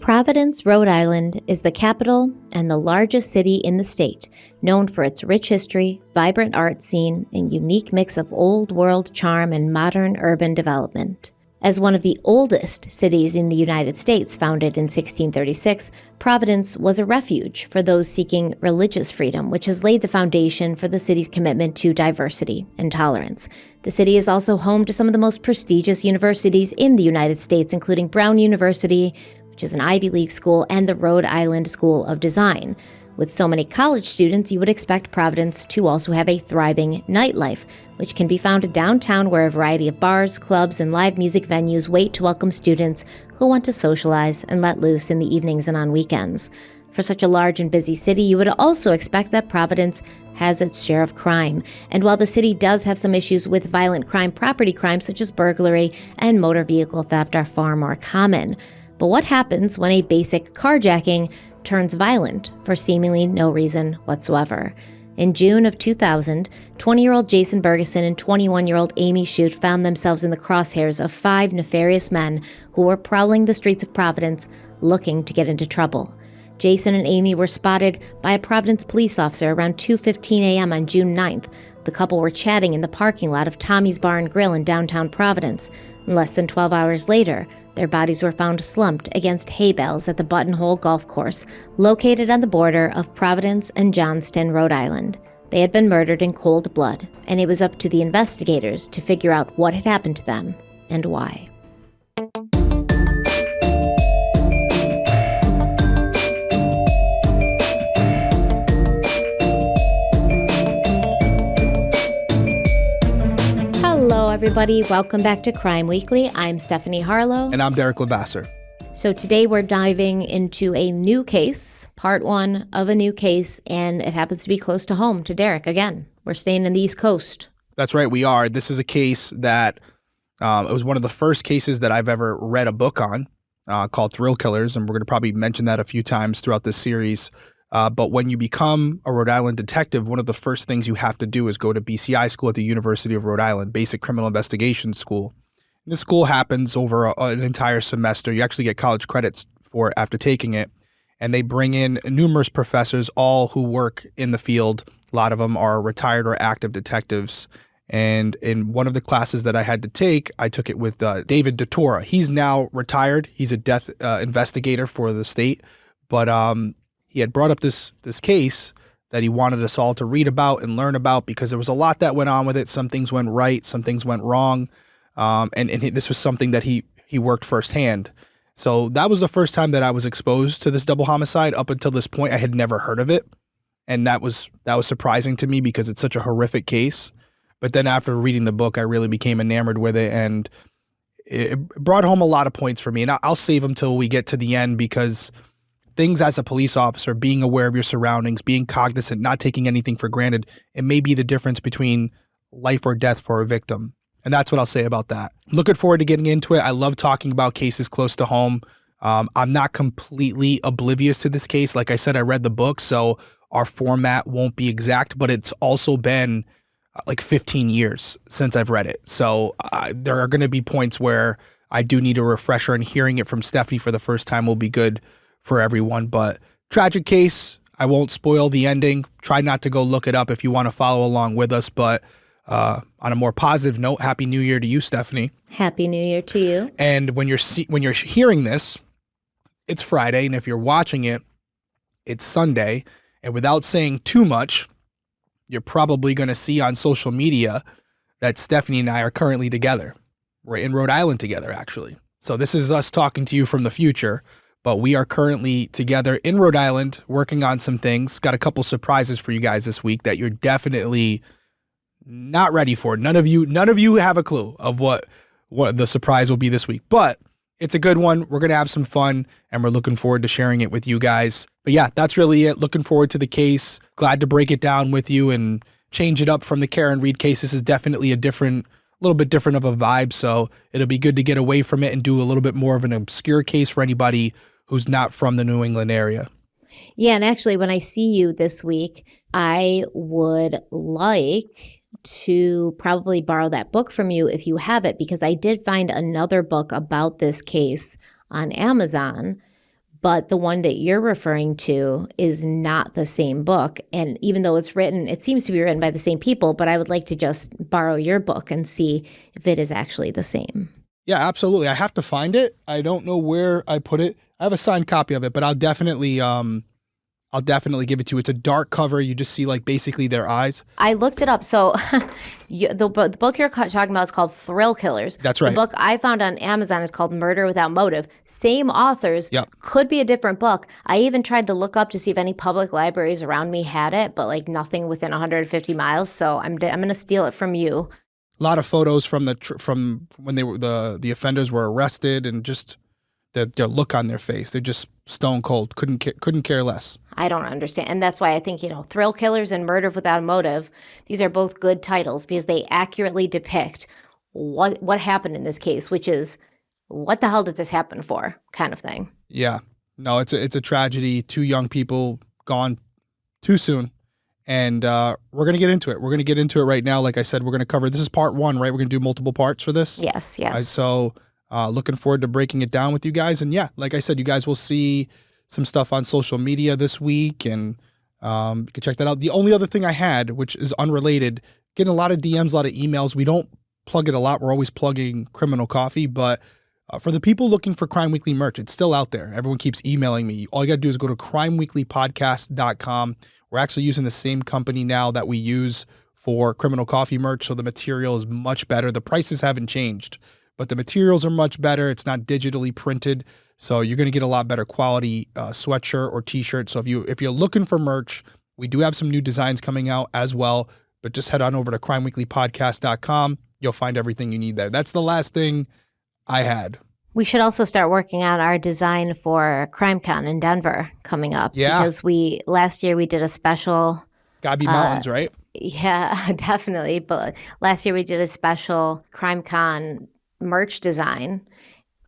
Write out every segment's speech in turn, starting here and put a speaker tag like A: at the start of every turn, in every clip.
A: Providence, Rhode Island is the capital and the largest city in the state, known for its rich history, vibrant art scene, and unique mix of old world charm and modern urban development. As one of the oldest cities in the United States, founded in 1636, Providence was a refuge for those seeking religious freedom, which has laid the foundation for the city's commitment to diversity and tolerance. The city is also home to some of the most prestigious universities in the United States, including Brown University, which is an Ivy League school, and the Rhode Island School of Design. With so many college students, you would expect Providence to also have a thriving nightlife, which can be found downtown, where a variety of bars, clubs, and live music venues wait to welcome students who want to socialize and let loose in the evenings and on weekends. For such a large and busy city, you would also expect that Providence has its share of crime. And while the city does have some issues with violent crime, property crimes such as burglary and motor vehicle theft are far more common. But what happens when a basic carjacking turns violent for seemingly no reason whatsoever? In June of 2000, 20-year-old Jason Burgeson and 21-year-old Amy Shute found themselves in the crosshairs of 5 nefarious men who were prowling the streets of Providence looking to get into trouble. Jason and Amy were spotted by a Providence police officer around 2:15 a.m. on June 9th. The couple were chatting in the parking lot of Tommy's Bar and Grille in downtown Providence. Less than 12 hours later, their bodies were found slumped against hay bales at the Buttonhole Golf Course, located on the border of Providence and Johnstown, Rhode Island. They had been murdered in cold blood, and it was up to the investigators to figure out what had happened to them and why. Hello, everybody. Welcome back to Crime Weekly. I'm Stephanie Harlow.
B: And I'm Derek Lavasser.
A: So today we're diving into a new case, part 1 of a new case, and it happens to be close to home to Derek. Again, we're staying in the East Coast.
B: That's right, we are. This is a case that it was one of the first cases that I've ever read a book on called Thrill Killers, and we're going to probably mention that a few times throughout this series. But when you become a Rhode Island detective, one of the first things you have to do is go to BCI school at the University of Rhode Island, Basic Criminal Investigation School. And this school happens over an entire semester. You actually get college credits for it after taking it. And they bring in numerous professors, all who work in the field. A lot of them are retired or active detectives. And in one of the classes that I had to take, I took it with David DeTora. He's now retired. He's a death investigator for the state. But he had brought up this case that he wanted us all to read about and learn about because there was a lot that went on with it. Some things went right, some things went wrong, this was something that he worked firsthand. So that was the first time that I was exposed to this double homicide. Up until this point, I had never heard of it, and that was surprising to me because it's such a horrific case. But then after reading the book, I really became enamored with it, and it brought home a lot of points for me. And I'll save them till we get to the end because things as a police officer, being aware of your surroundings, being cognizant, not taking anything for granted, it may be the difference between life or death for a victim. And that's what I'll say about that. Looking forward to getting into it. I love talking about cases close to home. I'm not completely oblivious to this case. Like I said, I read the book, so our format won't be exact, but it's also been like 15 years since I've read it. So there are going to be points where I do need a refresher, and hearing it from Stephanie for the first time will be good for everyone. But tragic case. I won't spoil the ending. Try not to go look it up if you want to follow along with us. But on a more positive note, Happy New Year to you, Stephanie.
A: Happy New Year to you.
B: And when you're hearing this, it's Friday, and if you're watching it, it's Sunday. And without saying too much, you're probably going to see on social media that Stephanie and I are currently together. We're in Rhode Island together, actually. So this is us talking to you from the future. But we are currently together in Rhode Island working on some things. Got a couple surprises for you guys this week that you're definitely not ready for. None of you have a clue of what the surprise will be this week. But it's a good one. We're going to have some fun, and we're looking forward to sharing it with you guys. But yeah, that's really it. Looking forward to the case. Glad to break it down with you and change it up from the Karen Reed case. This is definitely a little bit different of a vibe. So it'll be good to get away from it and do a little bit more of an obscure case for anybody who's not from the New England area.
A: Yeah, and actually, when I see you this week, I would like to probably borrow that book from you if you have it, because I did find another book about this case on Amazon, But the one that you're referring to is not the same book. And even though it's written, it seems to be written by the same people, but I would like to just borrow your book and see if it is actually the same.
B: Yeah, absolutely. I have to find it. I don't know where I put it. I have a signed copy of it, but I'll definitely give it to you. It's a dark cover. You just see like basically their eyes.
A: I looked it up. So the book you're talking about is called Thrill Killers.
B: That's right.
A: The book I found on Amazon is called Murder Without Motive. Same authors.
B: Yep.
A: Could be a different book. I even tried to look up to see if any public libraries around me had it, but like nothing within 150 miles. So I'm going to steal it from you.
B: A lot of photos from when they were the offenders were arrested, and just their look on their face. They're just stone cold. Couldn't care less.
A: I don't understand. And that's why I think, Thrill Killers and Murder Without Motive, these are both good titles because they accurately depict what happened in this case, which is what the hell did this happen for kind of thing.
B: Yeah. No, it's a tragedy. 2 young people gone too soon. And we're going to get into it. We're going to get into it right now. Like I said, we're going to cover, this is part 1, right? We're going to do multiple parts for this.
A: Yes.
B: So looking forward to breaking it down with you guys. And yeah, like I said, you guys will see some stuff on social media this week, and you can check that out. The only other thing I had, which is unrelated, getting a lot of DMs, a lot of emails. We don't plug it a lot. We're always plugging Criminal Coffee, but for the people looking for Crime Weekly merch, it's still out there. Everyone keeps emailing me. All you got to do is go to crimeweeklypodcast.com. We're actually using the same company now that we use for Criminal Coffee merch, so the material is much better. The prices haven't changed, but the materials are much better. It's not digitally printed, so you're going to get a lot better quality sweatshirt or t-shirt. So if you're looking for merch, we do have some new designs coming out as well, but just head on over to crimeweeklypodcast.com. You'll find everything you need there. That's the last thing I had.
A: We should also start working on our design for CrimeCon in Denver coming up.
B: Yeah.
A: Because last year we did a special.
B: Gotta be mountains, right?
A: Yeah, definitely. But last year we did a special CrimeCon merch design,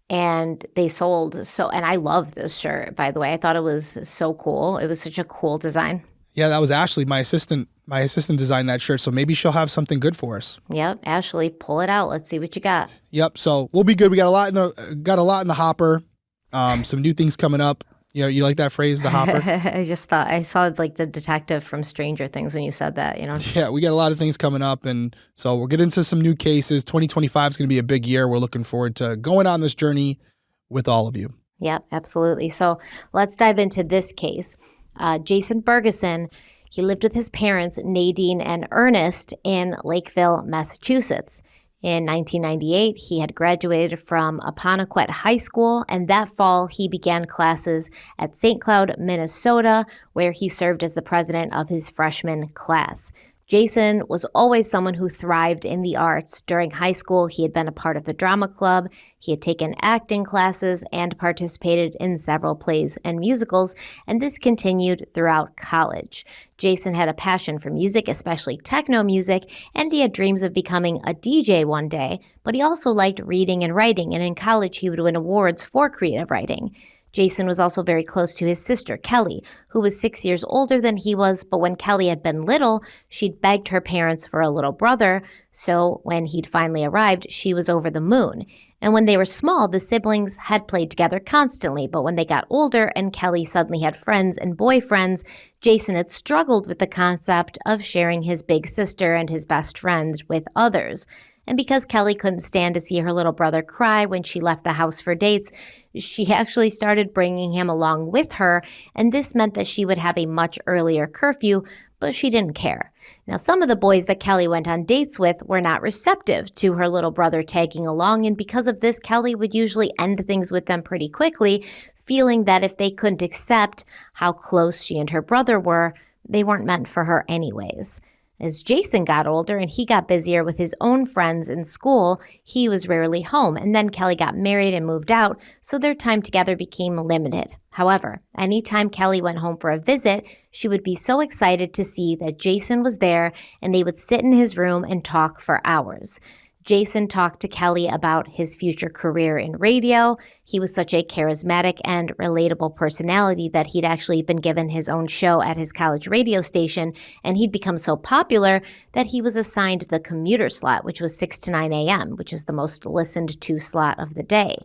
A: and they sold. And I love this shirt, by the way. I thought it was so cool. It was such a cool design.
B: Yeah, that was Ashley, my assistant. My assistant designed that shirt, so maybe she'll have something good for us.
A: Yep, Ashley, pull it out. Let's see what you got.
B: Yep, so we'll be good. We got a lot in the hopper. Some new things coming up. You like that phrase, the hopper?
A: I just thought I saw like the detective from Stranger Things when you said that.
B: Yeah, we got a lot of things coming up, and so we'll get into some new cases. 2025 is going to be a big year. We're looking forward to going on this journey with all of you.
A: Yep, absolutely. So let's dive into this case. Jason Burgeson. He lived with his parents, Nadine and Ernest, in Lakeville, Massachusetts. In 1998, he had graduated from Apponequet High School, and that fall he began classes at St. Cloud, Minnesota, where he served as the president of his freshman class. Jason was always someone who thrived in the arts. During high school, he had been a part of the drama club, he had taken acting classes, and participated in several plays and musicals, and this continued throughout college. Jason had a passion for music, especially techno music, and he had dreams of becoming a DJ one day, but he also liked reading and writing, and in college he would win awards for creative writing. Jason was also very close to his sister, Kelly, who was 6 years older than he was, but when Kelly had been little, she'd begged her parents for a little brother, so when he'd finally arrived, she was over the moon. And when they were small, the siblings had played together constantly, but when they got older and Kelly suddenly had friends and boyfriends, Jason had struggled with the concept of sharing his big sister and his best friend with others. And because Kelly couldn't stand to see her little brother cry when she left the house for dates, she actually started bringing him along with her, and this meant that she would have a much earlier curfew, but she didn't care. Now, some of the boys that Kelly went on dates with were not receptive to her little brother tagging along, and because of this, Kelly would usually end things with them pretty quickly, feeling that if they couldn't accept how close she and her brother were, they weren't meant for her anyways. As Jason got older and he got busier with his own friends in school, he was rarely home, and then Kelly got married and moved out, so their time together became limited. However, anytime Kelly went home for a visit, she would be so excited to see that Jason was there, and they would sit in his room and talk for hours. Jason talked to Kelly about his future career in radio. He was such a charismatic and relatable personality that he'd actually been given his own show at his college radio station, and he'd become so popular that he was assigned the commuter slot, which was 6 to 9 a.m., which is the most listened to slot of the day.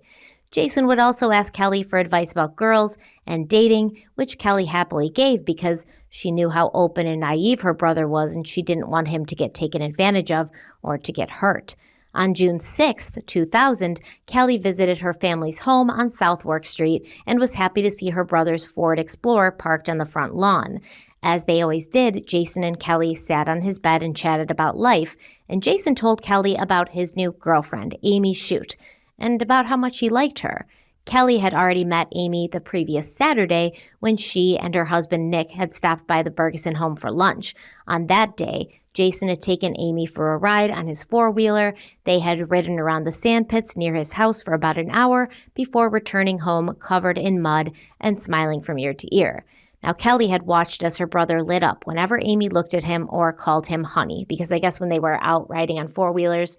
A: Jason would also ask Kelly for advice about girls and dating, which Kelly happily gave because she knew how open and naive her brother was and she didn't want him to get taken advantage of or to get hurt. On June 6, 2000, Kelly visited her family's home on Southwark Street and was happy to see her brother's Ford Explorer parked on the front lawn. As they always did, Jason and Kelly sat on his bed and chatted about life, and Jason told Kelly about his new girlfriend, Amy Shute, and about how much he liked her. Kelly had already met Amy the previous Saturday when she and her husband Nick had stopped by the Burgeson home for lunch. On that day, Jason had taken Amy for a ride on his four-wheeler. They had ridden around the sand pits near his house for about an hour before returning home covered in mud and smiling from ear to ear. Now, Kelly had watched as her brother lit up whenever Amy looked at him or called him honey, because I guess when they were out riding on four-wheelers,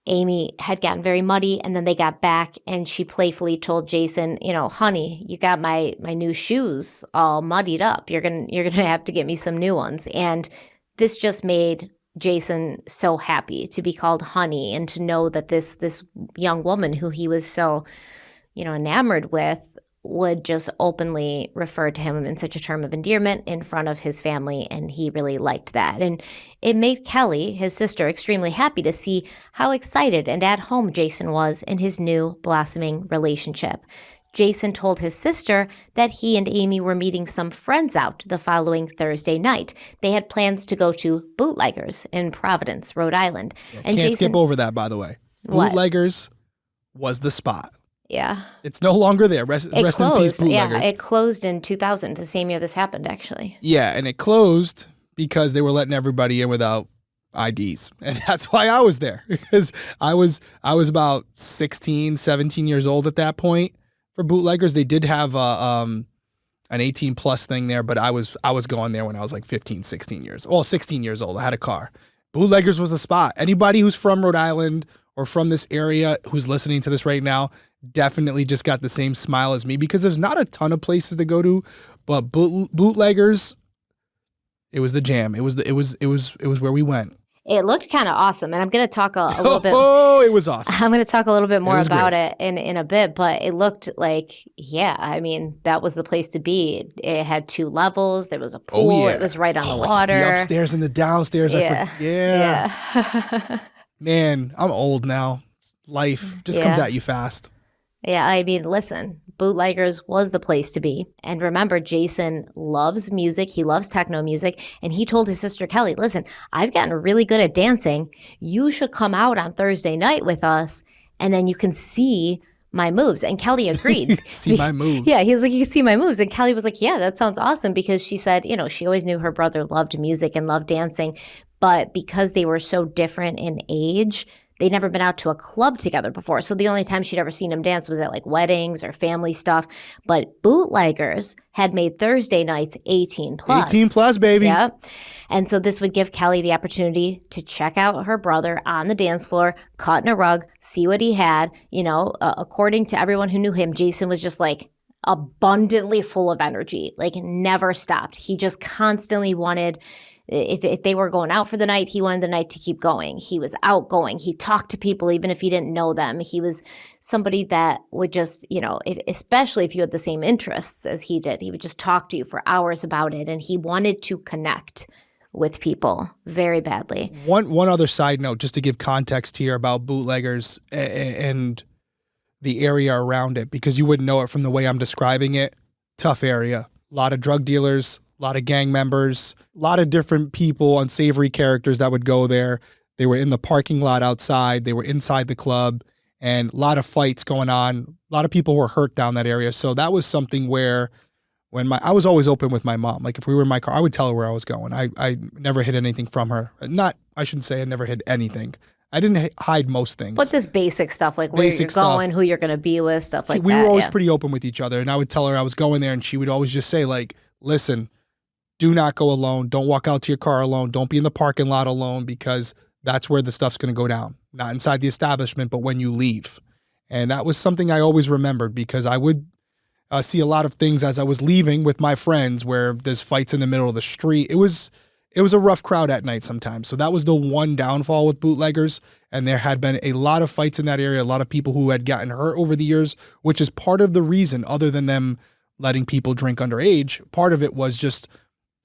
A: Amy had gotten very muddy, and then they got back, and she playfully told Jason, honey, you got my new shoes all muddied up. You're gonna have to get me some new ones. And this just made Jason so happy to be called honey and to know that this young woman who he was so, enamored with would just openly refer to him in such a term of endearment in front of his family, and he really liked that. And it made Kelly, his sister, extremely happy to see how excited and at home Jason was in his new blossoming relationship. Jason told his sister that he and Amy were meeting some friends out the following Thursday night. They had plans to go to Bootleggers in Providence, Rhode Island.
B: Yeah,
A: and
B: can't skip over that, by the way. Bootleggers was the spot.
A: Yeah.
B: It's no longer there. Rest in peace, Bootleggers.
A: Yeah, it closed in 2000, the same year this happened, actually.
B: Yeah, and it closed because they were letting everybody in without IDs. And that's why I was there, because I was about 16, 17 years old at that point for Bootleggers. They did have an 18 plus thing there, but I was going there when I was like 15, 16 years old. 16 years old. I had a car. Bootleggers was the spot. Anybody who's from Rhode Island or from this area who's listening to this right now definitely just got the same smile as me, because there's not a ton of places to go to, but Bootleggers, it was the jam. It was where we went.
A: It looked kind of awesome, and I'm going to talk a little bit.
B: Oh, it was awesome.
A: I'm going to talk a little bit more about it in a bit, but it looked like, that was the place to be. It had 2 levels. There was a pool.
B: Oh, yeah.
A: It was right on the water.
B: The upstairs and the downstairs.
A: Yeah.
B: Man, I'm old now. Life just comes at you fast.
A: Yeah, listen, Bootleggers was the place to be. And remember, Jason loves music. He loves techno music. And he told his sister Kelly, listen, I've gotten really good at dancing. You should come out on Thursday night with us, and then you can see my moves. And Kelly agreed.
B: See my moves.
A: Yeah, he was like, you can see my moves. And Kelly was like, yeah, that sounds awesome, because she said, she always knew her brother loved music and loved dancing. But because they were so different in age, they'd never been out to a club together before. So the only time she'd ever seen him dance was at like weddings or family stuff. But Bootleggers had made Thursday nights 18 plus.
B: 18 plus, baby.
A: Yeah. And so this would give Kelly the opportunity to check out her brother on the dance floor, caught in a rug, see what he had. According to everyone who knew him, Jason was just like abundantly full of energy, like never stopped. He just constantly wanted, if they were going out for the night, he wanted the night to keep going. He was outgoing. He talked to people even if he didn't know them. He was somebody that would just, especially if you had the same interests as he did, he would just talk to you for hours about it. And he wanted to connect with people very badly.
B: One other side note, just to give context here about Bootleggers and the area around it, because you wouldn't know it from the way I'm describing it. Tough area. A lot of drug dealers, a lot of gang members, a lot of different people, unsavory characters that would go there. They were in the parking lot outside. They were inside the club, and a lot of fights going on. A lot of people were hurt down that area. So that was something where I was always open with my mom. Like if we were in my car, I would tell her where I was going. I never hid anything from her. I shouldn't say I never hid anything. I didn't hide most things.
A: But this basic stuff, like where you're going, who you're going to be with, stuff like that.
B: We were always pretty open with each other. And I would tell her I was going there, and she would always just say, like, listen, do not go alone. Don't walk out to your car alone. Don't be in the parking lot alone, because that's where the stuff's going to go down. Not inside the establishment, but when you leave. And that was something I always remembered, because I would see a lot of things as I was leaving with my friends where there's fights in the middle of the street. It was It was a rough crowd at night sometimes. So that was the one downfall with bootleggers. And there had been a lot of fights in that area, a lot of people who had gotten hurt over the years, which is part of the reason, other than them letting people drink underage. Part of it was just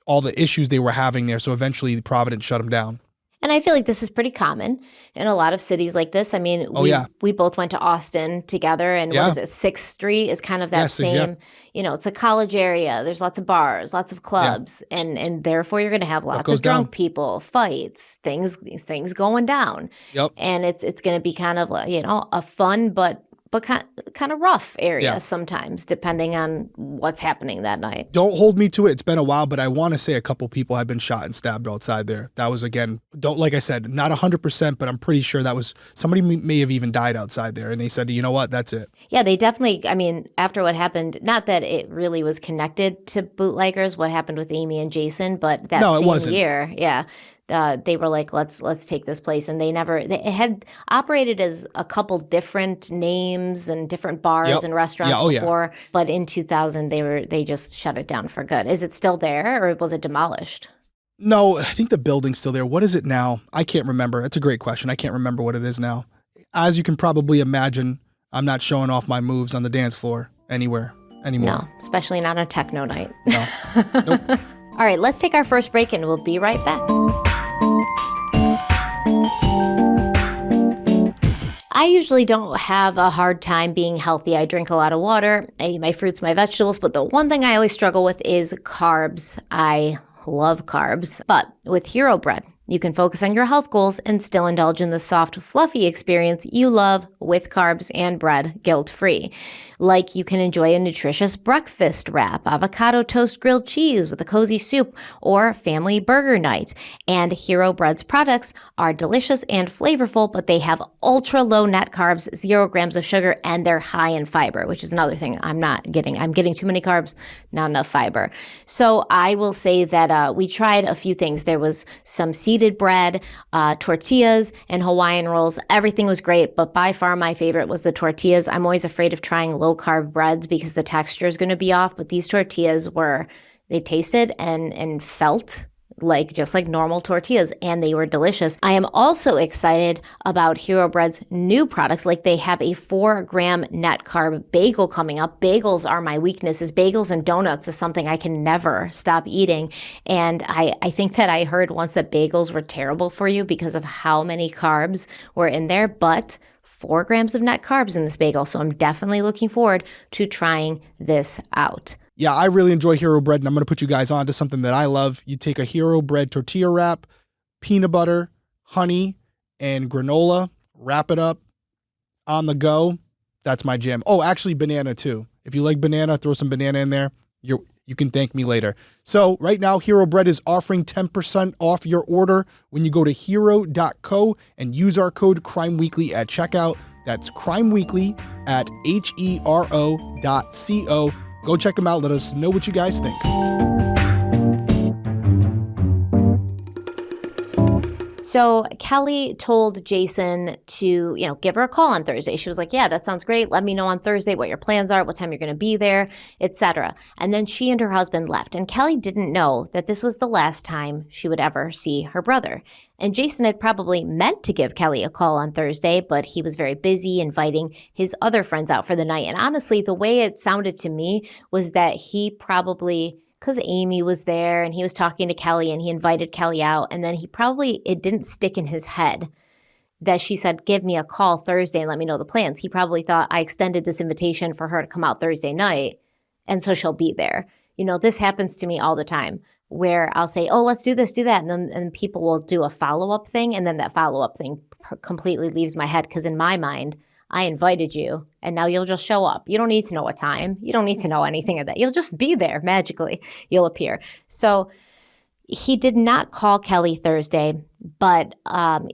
B: all the issues they were having there. So eventually Providence shut them down.
A: And I feel like this is pretty common in a lot of cities like this. I mean, we both went to Austin together, and what is it, 6th Street is kind of that same, it's a college area. There's lots of bars, lots of clubs, and therefore you're going to have lots of drunk people, fights, things going down.
B: Yep.
A: And it's going to be kind of like, a fun but kind of rough area sometimes, depending on what's happening that night.
B: Don't hold me to it. It's been a while, but I want to say a couple people have been shot and stabbed outside there. That was, again, like I said, not 100%, but I'm pretty sure that was, somebody may have even died outside there. And they said, you know what, that's it.
A: Yeah, they definitely, I mean, after what happened, not that it really was connected to bootleggers, what happened with Amy and Jason, but that same year, they were like, let's take this place. And it had operated as a couple different names and different bars and restaurants before. But in 2000, they just shut it down for good. Is it still there, or was it demolished?
B: No, I think the building's still there. What is it now? I can't remember. It's a great question. I can't remember what it is now. As you can probably imagine, I'm not showing off my moves on the dance floor anywhere anymore.
A: No, especially not on a techno night.
B: No. Nope.
A: All right, let's take our first break and we'll be right back. I usually don't have a hard time being healthy. I drink a lot of water. I eat my fruits, my vegetables. But the one thing I always struggle with is carbs. I love carbs. But with Hero Bread, you can focus on your health goals and still indulge in the soft, fluffy experience you love with carbs and bread, guilt-free. Like you can enjoy a nutritious breakfast wrap, avocado toast grilled cheese with a cozy soup, or family burger night. And Hero Bread's products are delicious and flavorful, but they have ultra low net carbs, 0 grams of sugar, and they're high in fiber, which is another thing I'm not getting. I'm getting too many carbs, not enough fiber. So I will say that we tried a few things. There was some seeded bread, tortillas, and Hawaiian rolls. Everything was great, but by far my favorite was the tortillas. I'm always afraid of trying low-carb breads because the texture is going to be off, but these tortillas they tasted and felt just like normal tortillas, and they were delicious. I am also excited about Hero Bread's new products. Like they have a 4-gram net carb bagel coming up. Bagels are my weaknesses. Bagels and donuts is something I can never stop eating. And I think that I heard once that bagels were terrible for you because of how many carbs were in there, but 4 grams of net carbs in this bagel. So I'm definitely looking forward to trying this out.
B: Yeah, I really enjoy Hero Bread, and I'm going to put you guys on to something that I love. You take a Hero Bread tortilla wrap, peanut butter, honey, and granola, wrap it up on the go. That's my jam. Oh, actually banana too. If you like banana, throw some banana in there. You can thank me later. So right now, Hero Bread is offering 10% off your order when you go to hero.co and use our code CRIMEWEEKLY at checkout. That's CRIMEWEEKLY at hero.co. Go check them out. Let us know what you guys think.
A: So Kelly told Jason to, give her a call on Thursday. She was like, yeah, that sounds great. Let me know on Thursday what your plans are, what time you're going to be there, etc. And then she and her husband left. And Kelly didn't know that this was the last time she would ever see her brother. And Jason had probably meant to give Kelly a call on Thursday, but he was very busy inviting his other friends out for the night. And honestly, the way it sounded to me was that he probably, because Amy was there and he was talking to Kelly and he invited Kelly out, and then it didn't stick in his head that she said, give me a call Thursday and let me know the plans. He probably thought I extended this invitation for her to come out Thursday night, and so she'll be there. This happens to me all the time, where I'll say, oh, let's do this, do that. And then people will do a follow-up thing. And then that follow-up thing completely leaves my head, because in my mind, I invited you and now you'll just show up. You don't need to know what time. You don't need to know anything of that. You'll just be there magically. You'll appear. So he did not call Kelly Thursday, but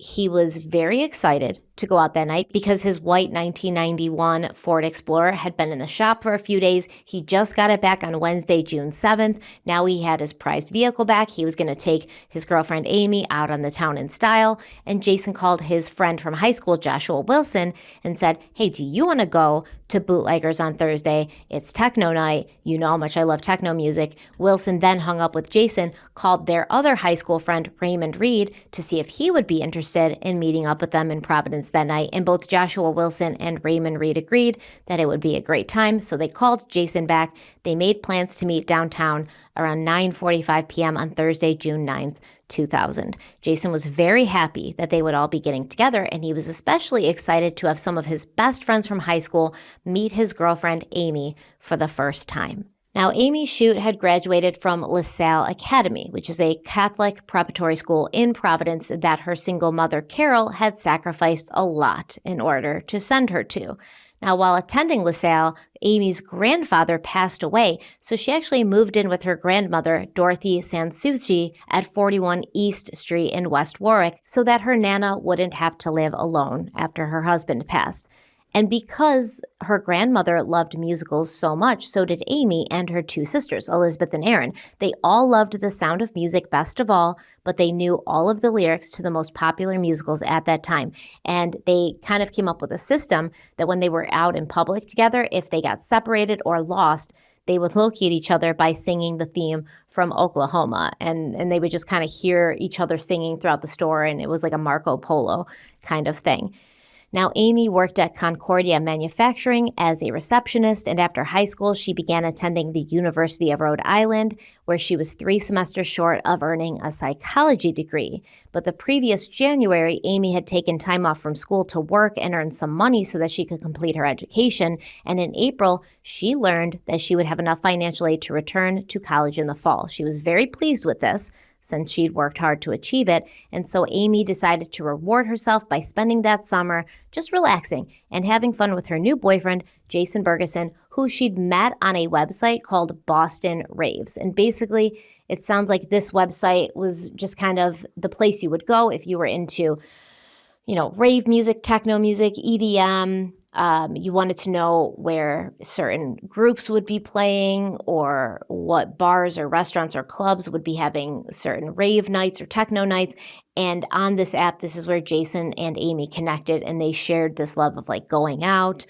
A: he was very excited to go out that night because his white 1991 Ford Explorer had been in the shop for a few days. He just got it back on Wednesday, June 7th. Now he had his prized vehicle back. He was going to take his girlfriend Amy out on the town in style. And Jason called his friend from high school, Joshua Wilson, and said, hey, do you want to go to Bootleggers on Thursday? It's techno night. You know how much I love techno music. Wilson then hung up with Jason, called their other high school friend, Raymond Reed, to see if he would be interested in meeting up with them in Providence that night. And both Joshua Wilson and Raymond Reed agreed that it would be a great time. So they called Jason back. They made plans to meet downtown around 9:45 p.m. on Thursday, June 9th, 2000. Jason was very happy that they would all be getting together, and he was especially excited to have some of his best friends from high school meet his girlfriend, Amy, for the first time. Now, Amy Shute had graduated from LaSalle Academy, which is a Catholic preparatory school in Providence that her single mother, Carol, had sacrificed a lot in order to send her to. Now, while attending LaSalle, Amy's grandfather passed away, so she actually moved in with her grandmother, Dorothy Sansucci, at 41 East Street in West Warwick, so that her Nana wouldn't have to live alone after her husband passed. And because her grandmother loved musicals so much, so did Amy and her two sisters, Elizabeth and Erin. They all loved the sound of music best of all, but they knew all of the lyrics to the most popular musicals at that time. And they kind of came up with a system that when they were out in public together, if they got separated or lost, they would locate each other by singing the theme from Oklahoma. And they would just kind of hear each other singing throughout the store, and it was like a Marco Polo kind of thing. Now, Amy worked at Concordia Manufacturing as a receptionist, and after high school, she began attending the University of Rhode Island, where she was 3 semesters short of earning a psychology degree. But the previous January, Amy had taken time off from school to work and earn some money so that she could complete her education, and in April, she learned that she would have enough financial aid to return to college in the fall. She was very pleased with this, since she'd worked hard to achieve it, and so Amy decided to reward herself by spending that summer just relaxing and having fun with her new boyfriend, Jason Burgeson, who she'd met on a website called Boston Raves. And basically, it sounds like this website was just kind of the place you would go if you were into, rave music, techno music, EDM. You wanted to know where certain groups would be playing or what bars or restaurants or clubs would be having certain rave nights or techno nights. And on this app, this is where Jason and Amy connected, and they shared this love of going out,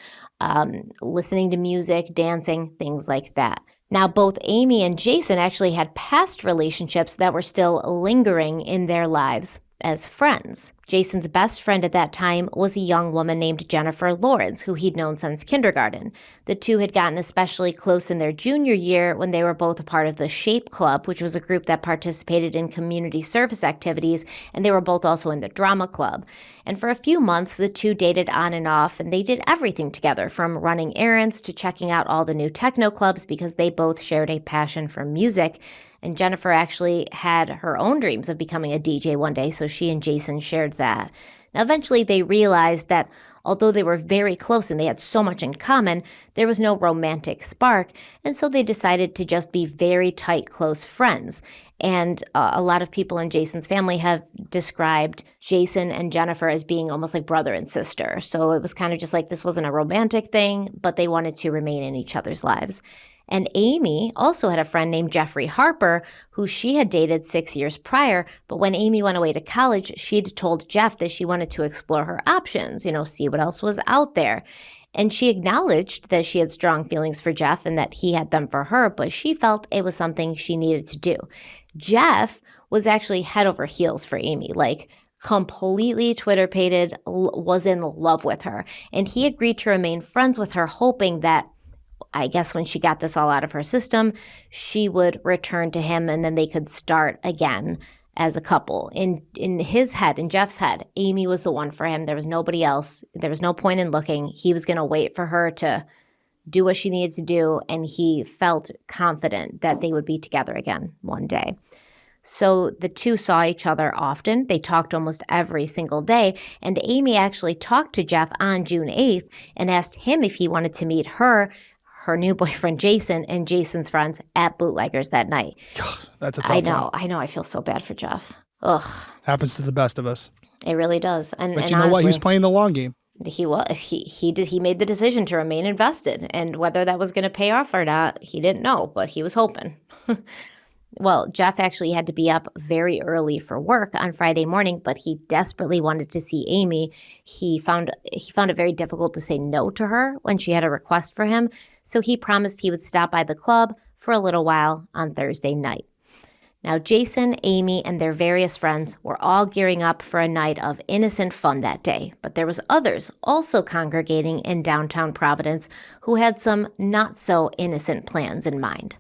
A: listening to music, dancing, things like that. Now, both Amy and Jason actually had past relationships that were still lingering in their lives as friends. Jason's best friend at that time was a young woman named Jennifer Lawrence, who he'd known since kindergarten. The two had gotten especially close in their junior year when they were both a part of the Shape Club, which was a group that participated in community service activities, and they were both also in the drama club. And for a few months, the two dated on and off, and they did everything together, from running errands to checking out all the new techno clubs, because they both shared a passion for music. And Jennifer actually had her own dreams of becoming a DJ one day, so she and Jason shared that. Now, eventually they realized that although they were very close and they had so much in common, there was no romantic spark, and so they decided to just be very tight, close friends. And a lot of people in Jason's family have described Jason and Jennifer as being almost like brother and sister. So it was kind of just like this wasn't a romantic thing, but they wanted to remain in each other's lives. And Amy also had a friend named Jeffrey Harper, who she had dated 6 years prior. But when Amy went away to college, she'd told Jeff that she wanted to explore her options, see what else was out there. And she acknowledged that she had strong feelings for Jeff and that he had them for her, but she felt it was something she needed to do. Jeff was actually head over heels for Amy, completely Twitter-pated, was in love with her. And he agreed to remain friends with her, hoping that I guess when she got this all out of her system, she would return to him and then they could start again as a couple. In his head, in Jeff's head, Amy was the one for him. There was nobody else. There was no point in looking. He was going to wait for her to do what she needed to do, and he felt confident that they would be together again one day. So the two saw each other often. They talked almost every single day, and Amy actually talked to Jeff on June 8th and asked him if he wanted to meet her new boyfriend Jason, and Jason's friends at Bootleggers that night.
B: That's a tough one.
A: I know. I feel so bad for Jeff. Ugh.
B: Happens to the best of us.
A: It really does.
B: But
A: and
B: you know what? He was
A: honestly,
B: playing the long game.
A: he made the decision to remain invested, and whether that was going to pay off or not, he didn't know, but he was hoping. Well, Jeff actually had to be up very early for work on Friday morning, but he desperately wanted to see Amy. He found it very difficult to say no to her when she had a request for him, so he promised he would stop by the club for a little while on Thursday night. Now, Jason, Amy, and their various friends were all gearing up for a night of innocent fun that day, but there was others also congregating in downtown Providence who had some not-so-innocent plans in mind.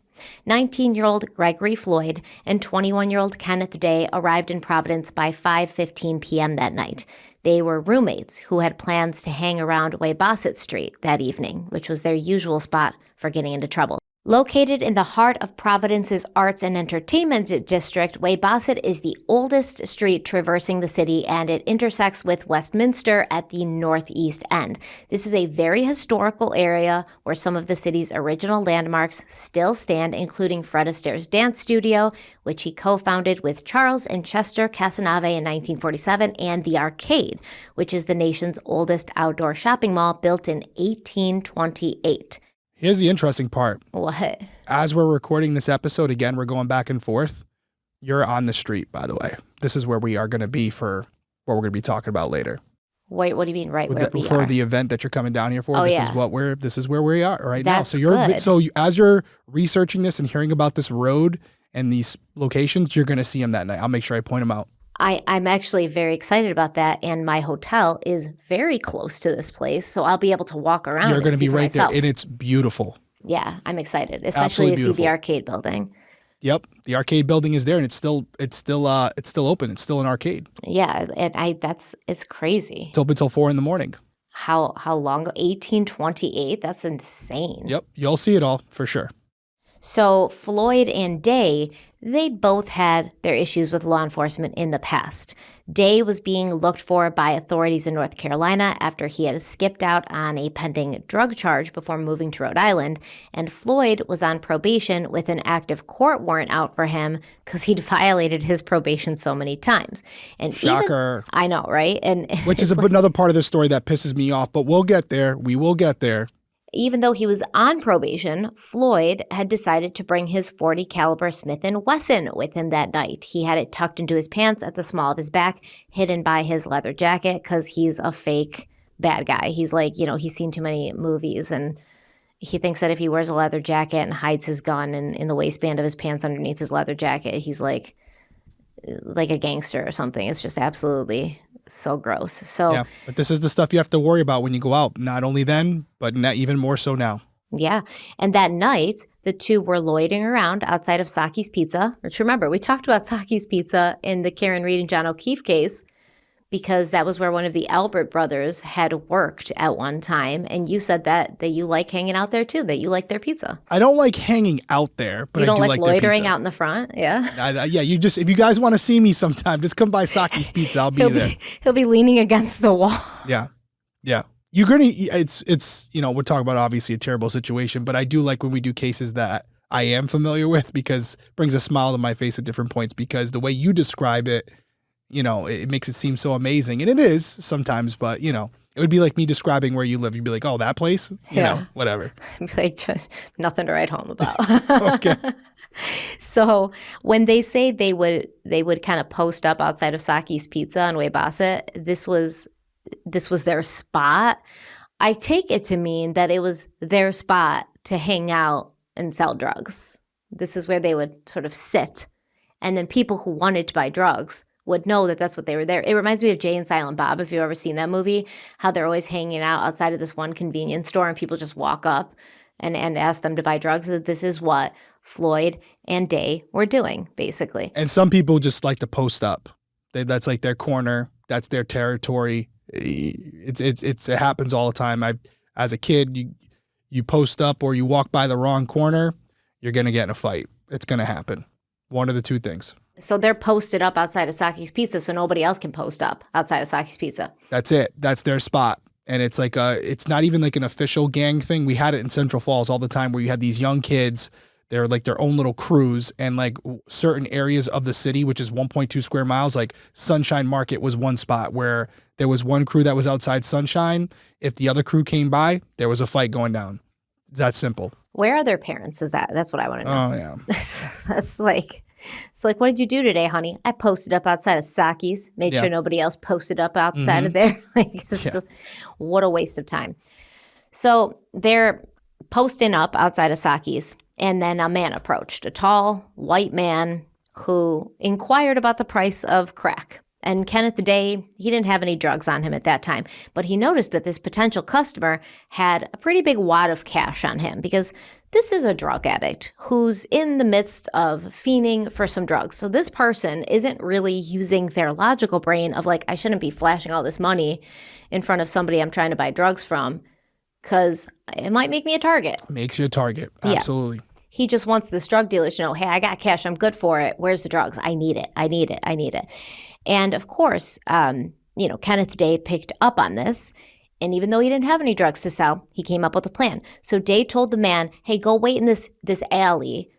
A: 19-year-old Gregory Floyd and 21-year-old Kenneth Day arrived in Providence by 5:15 p.m. that night. They were roommates who had plans to hang around Weybosset Street that evening, which was their usual spot for getting into trouble. Located in the heart of Providence's arts and entertainment district, Weybosset is the oldest street traversing the city, and it intersects with Westminster at the northeast end. This is a very historical area where some of the city's original landmarks still stand, including Fred Astaire's dance studio, which he co-founded with Charles and Chester Casanave in 1947, and the Arcade, which is the nation's oldest outdoor shopping mall, built in 1828.
B: Here's the interesting part.
A: What?
B: As we're recording this episode, again, we're going back and forth. You're on the street, by the way. This is where we are going to be for what we're going to be talking about later.
A: Wait, what do you mean right where we are?
B: For the event that you're coming down here for.
A: Oh,
B: this
A: yeah.
B: This is where we are right now.
A: That's good.
B: As you're researching this and hearing about this road and these locations, you're going to see them that night. I'll make sure I point them out.
A: I'm actually very excited about that, and my hotel is very close to this place, so I'll be able to walk around.
B: You're going to be right
A: myself.
B: there, and it's beautiful.
A: Yeah, I'm excited, especially to see the Arcade building.
B: Yep, the Arcade building is there, and it's still open. It's still an arcade.
A: Yeah, and it's crazy.
B: It's open till 4 a.m.
A: How long? 1828. That's insane.
B: Yep, you'll see it all for sure.
A: So Floyd and Day, they both had their issues with law enforcement in the past. Day was being looked for by authorities in North Carolina after he had skipped out on a pending drug charge before moving to Rhode Island, and Floyd was on probation with an active court warrant out for him because he'd violated his probation so many times. And
B: shocker.
A: I know, right? And
B: which is another part of the story that pisses me off, but we'll get there. We will get there.
A: Even though he was on probation, Floyd had decided to bring his .40 caliber Smith & Wesson with him that night. He had it tucked into his pants at the small of his back, hidden by his leather jacket, because he's a fake bad guy. He's like, he's seen too many movies, and he thinks that if he wears a leather jacket and hides his gun in the waistband of his pants underneath his leather jacket, he's like a gangster or something. It's just absolutely so gross. So
B: yeah, but this is the stuff you have to worry about when you go out. Not only then, but even more so now.
A: Yeah. And that night, the two were loitering around outside of Saki's Pizza, which, remember, we talked about Saki's Pizza in the Karen Reed and John O'Keefe case, because that was where one of the Albert brothers had worked at one time. And you said that you like hanging out there too, that you like their pizza.
B: I don't like hanging out there, but I do like their pizza.
A: You don't like loitering out in the front? Yeah.
B: Yeah, if you guys want to see me sometime, just come by Saki's Pizza. I'll be there.
A: He'll be leaning against the wall.
B: Yeah. Yeah. You're going to, it's we're talking about obviously a terrible situation, but I do like when we do cases that I am familiar with, because it brings a smile to my face at different points, because the way you describe it, it makes it seem so amazing. And it is sometimes, but, it would be like me describing where you live. You'd be like, oh, that place? Whatever.
A: Like, just nothing to write home about.
B: Okay.
A: So when they say they would kind of post up outside of Saki's Pizza on Weybosset, this was their spot. I take it to mean that it was their spot to hang out and sell drugs. This is where they would sort of sit. And then people who wanted to buy drugs would know that that's what they were there. It reminds me of Jay and Silent Bob, if you've ever seen that movie, how they're always hanging out outside of this one convenience store and people just walk up and ask them to buy drugs. This is what Floyd and Day were doing, basically.
B: And some people just like to post up. That's like their corner. That's their territory. It happens all the time. As a kid, you post up or you walk by the wrong corner, you're going to get in a fight. It's going to happen. One of the two things.
A: So they're posted up outside of Saki's Pizza, so nobody else can post up outside of Saki's Pizza.
B: That's it. That's their spot. And it's like it's not even like an official gang thing. We had it in Central Falls all the time, where you had these young kids They're like their own little crews, and like certain areas of the city, which is 1.2 square miles, like Sunshine Market was one spot where there was one crew that was outside Sunshine. If the other crew came by, there was a fight going down. It's that simple.
A: Where are their parents? That's what I want to know.
B: Oh, yeah.
A: It's like, what did you do today, honey? I posted up outside of Saki's, made sure nobody else posted up outside of there. What a waste of time. So they're posting up outside of Saki's, and then a man approached, a tall, white man who inquired about the price of crack. And Kenneth Day, he didn't have any drugs on him at that time, but he noticed that this potential customer had a pretty big wad of cash on him because this is a drug addict who's in the midst of fiending for some drugs. So this person isn't really using their logical brain of like, I shouldn't be flashing all this money in front of somebody I'm trying to buy drugs from because it might make me a target.
B: Makes you a target. Absolutely.
A: Yeah. He just wants this drug dealer to know, hey, I got cash. I'm good for it. Where's the drugs? I need it. I need it. I need it. And of course, Kenneth Day picked up on this. And even though he didn't have any drugs to sell, he came up with a plan. So Day told the man, hey, go wait in this alley,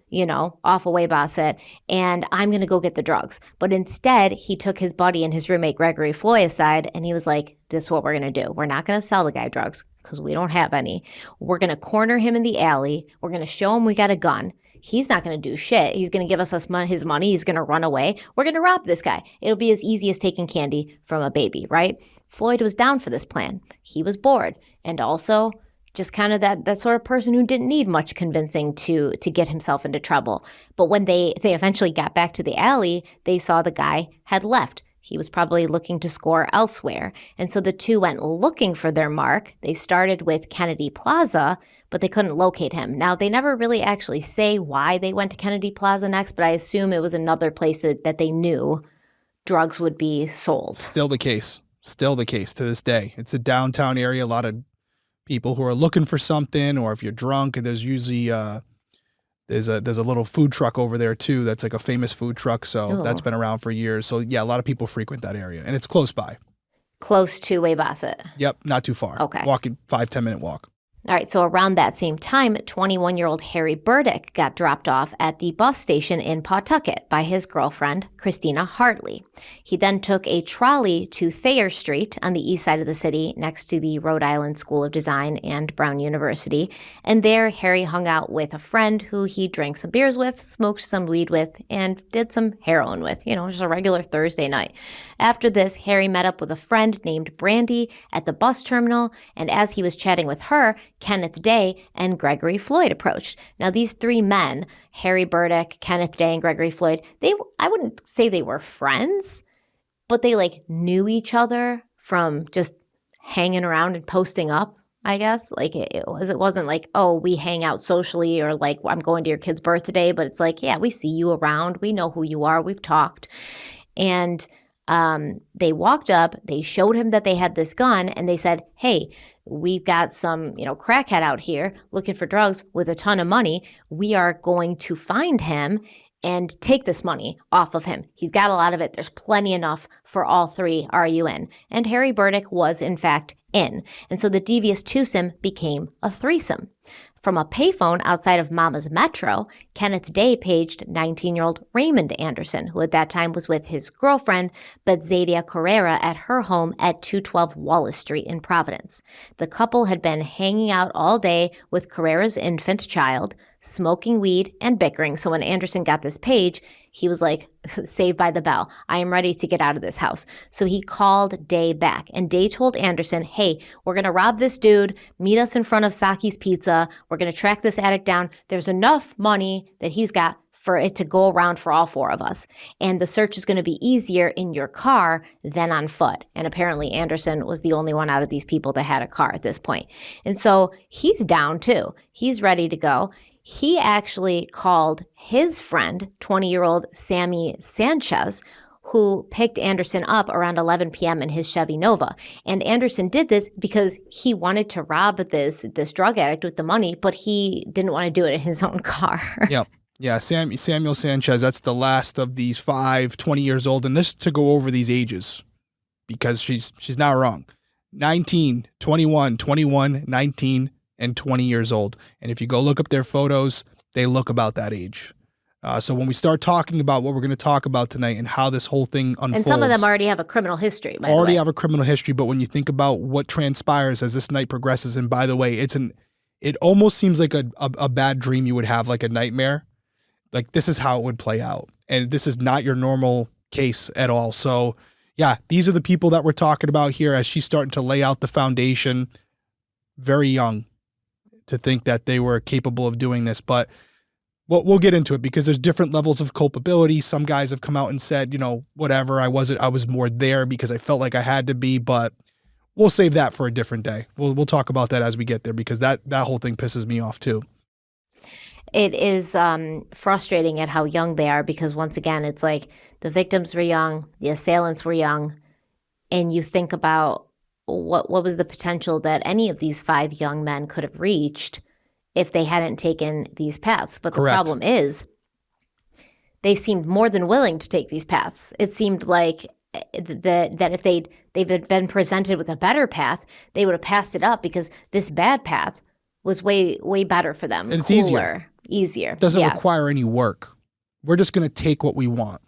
A: off of Bassett, and I'm going to go get the drugs. But instead, he took his buddy and his roommate, Gregory Floyd, aside, and he was like, this is what we're going to do. We're not going to sell the guy drugs because we don't have any. We're going to corner him in the alley. We're going to show him we got a gun. He's not going to do shit. He's going to give us his money. He's going to run away. We're going to rob this guy. It'll be as easy as taking candy from a baby, right? Floyd was down for this plan. He was bored. And also just kind of that sort of person who didn't need much convincing to get himself into trouble. But when they eventually got back to the alley, they saw the guy had left. He was probably looking to score elsewhere. And so the two went looking for their mark. They started with Kennedy Plaza, but they couldn't locate him. Now, they never really actually say why they went to Kennedy Plaza next, but I assume it was another place that they knew drugs would be sold.
B: Still the case. Still the case to this day. It's a downtown area. A lot of people who are looking for something, or if you're drunk, and there's usually there's a little food truck over there too. That's like a famous food truck. So that's been around for years. So yeah, a lot of people frequent that area, and it's close by.
A: Close to Bassett.
B: Yep, not too far.
A: Okay.
B: Walking 5-10 minute walk.
A: All right, so around that same time, 21-year-old Harry Burdick got dropped off at the bus station in Pawtucket by his girlfriend, Christina Hartley. He then took a trolley to Thayer Street on the east side of the city next to the Rhode Island School of Design and Brown University, and there Harry hung out with a friend who he drank some beers with, smoked some weed with, and did some heroin with, just a regular Thursday night. After this, Harry met up with a friend named Brandy at the bus terminal, and as he was chatting with her, Kenneth Day and Gregory Floyd approached. Now, these three men, Harry Burdick, Kenneth Day, and Gregory Floyd, I wouldn't say they were friends, but they knew each other from just hanging around and posting up, I guess. It wasn't like, oh, we hang out socially, or I'm going to your kid's birthday, but it's yeah, we see you around. We know who you are. We've talked. And they walked up, they showed him that they had this gun, and they said, hey, we've got some, crackhead out here looking for drugs with a ton of money. We are going to find him and take this money off of him. He's got a lot of it. There's plenty enough for all three. Are you in? And Harry Burdick was, in fact, in. And so the devious twosome became a threesome. From a payphone outside of Mama's Metro, Kenneth Day paged 19-year-old Raymond Anderson, who at that time was with his girlfriend, Betzadia Carrera, at her home at 212 Wallace Street in Providence. The couple had been hanging out all day with Carrera's infant child, smoking weed, and bickering. So when Anderson got this page, he was like, saved by the bell. I am ready to get out of this house. So he called Day back, and Day told Anderson, hey, we're going to rob this dude. Meet us in front of Saki's Pizza. We're going to track this addict down. There's enough money that he's got for it to go around for all four of us. And the search is going to be easier in your car than on foot. And apparently Anderson was the only one out of these people that had a car at this point. And so he's down too. He's ready to go. He actually called his friend, 20-year-old Sammy Sanchez, who picked Anderson up around 11 p.m. in his Chevy Nova. And Anderson did this because he wanted to rob this drug addict with the money, but he didn't want to do it in his own car.
B: Yep. Yeah, Samuel Sanchez, that's the last of these 5, 20 years old. And this to go over these ages, because she's not wrong. 19, 21, 19, and 20 years old. And if you go look up their photos, they look about that age. So when we start talking about what we're going to talk about tonight and how this whole thing unfolds.
A: And some of them already have a criminal history, by the way.
B: Already have a criminal history, but when you think about what transpires as this night progresses, and by the way, it almost seems like a bad dream you would have, like a nightmare. Like this is how it would play out. And this is not your normal case at all. So yeah, these are the people that we're talking about here as she's starting to lay out the foundation. Very young to think that they were capable of doing this, but we'll get into it because there's different levels of culpability. Some guys have come out and said, whatever, I was more there because I felt like I had to be, but we'll save that for a different day. We'll talk about that as we get there because that whole thing pisses me off too.
A: It is frustrating at how young they are because once again, it's like the victims were young, the assailants were young, and you think about what was the potential that any of these 5 young men could have reached if they hadn't taken these paths. But
B: Correct.
A: The problem is they seemed more than willing to take these paths. It seemed like that if they've been presented with a better path, they would have passed it up because this bad path was way better for them.
B: And it's
A: cooler, easier.
B: It doesn't require any work. We're just going to take what we want.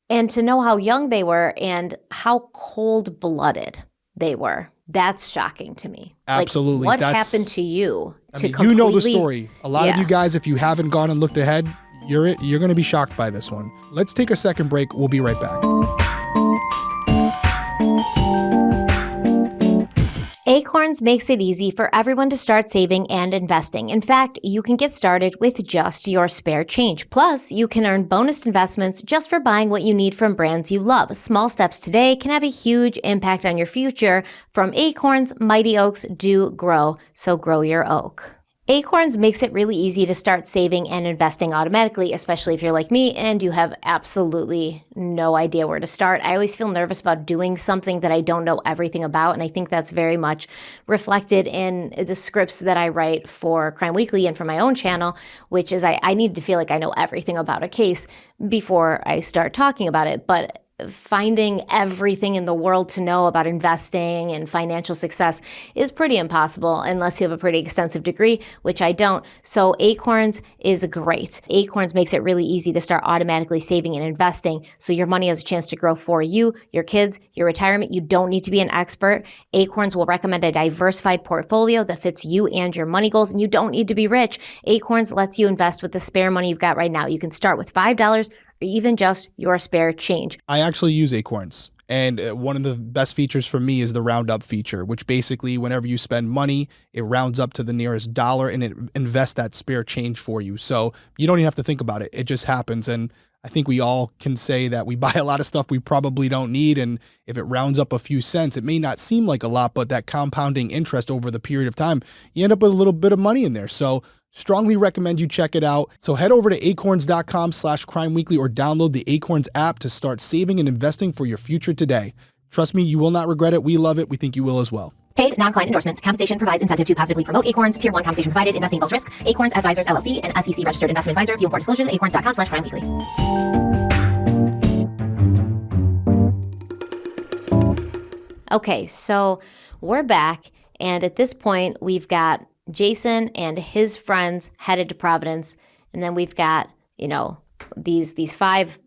A: And to know how young they were and how cold-blooded they were, that's shocking to me.
B: Absolutely.
A: Like, what happened to you?
B: You know the story. A lot of you guys, if you haven't gone and looked ahead, you're going to be shocked by this one. Let's take a second break. We'll be right back.
A: Acorns makes it easy for everyone to start saving and investing. In fact, you can get started with just your spare change. Plus, you can earn bonus investments just for buying what you need from brands you love. Small steps today can have a huge impact on your future. From Acorns, mighty oaks do grow, so grow your oak. Acorns makes it really easy to start saving and investing automatically, especially if you're like me and you have absolutely no idea where to start. I always feel nervous about doing something that I don't know everything about, and I think that's very much reflected in the scripts that I write for Crime Weekly and for my own channel, which is I need to feel like I know everything about a case before I start talking about it. But finding everything in the world to know about investing and financial success is pretty impossible unless you have a pretty extensive degree, which I don't. So Acorns is great. Acorns makes it really easy to start automatically saving and investing so your money has a chance to grow for you, your kids, your retirement. You don't need to be an expert. Acorns will recommend a diversified portfolio that fits you and your money goals, and you don't need to be rich. Acorns lets you invest with the spare money you've got right now. You can start with $5 or even just your spare change.
B: I actually use Acorns, and one of the best features for me is the round up feature, which basically whenever you spend money, it rounds up to the nearest dollar and it invests that spare change for you. So you don't even have to think about it. It just happens. And I think we all can say that we buy a lot of stuff we probably don't need. And if it rounds up a few cents, it may not seem like a lot, but that compounding interest over the period of time, you end up with a little bit of money in there. So strongly recommend you check it out. So head over to acorns.com/crimeweekly or download the Acorns app to start saving and investing for your future today. Trust me, you will not regret it. We love it. We think you will as well.
A: Paid non-client endorsement. Compensation provides incentive to positively promote Acorns. Tier 1 compensation provided. Investing involves risk. Acorns Advisors LLC, an SEC registered investment advisor. View important disclosures at acorns.com/crimeweekly. Okay, so we're back, and at this point, we've got Jason and his friends headed to Providence, and then we've got, these 5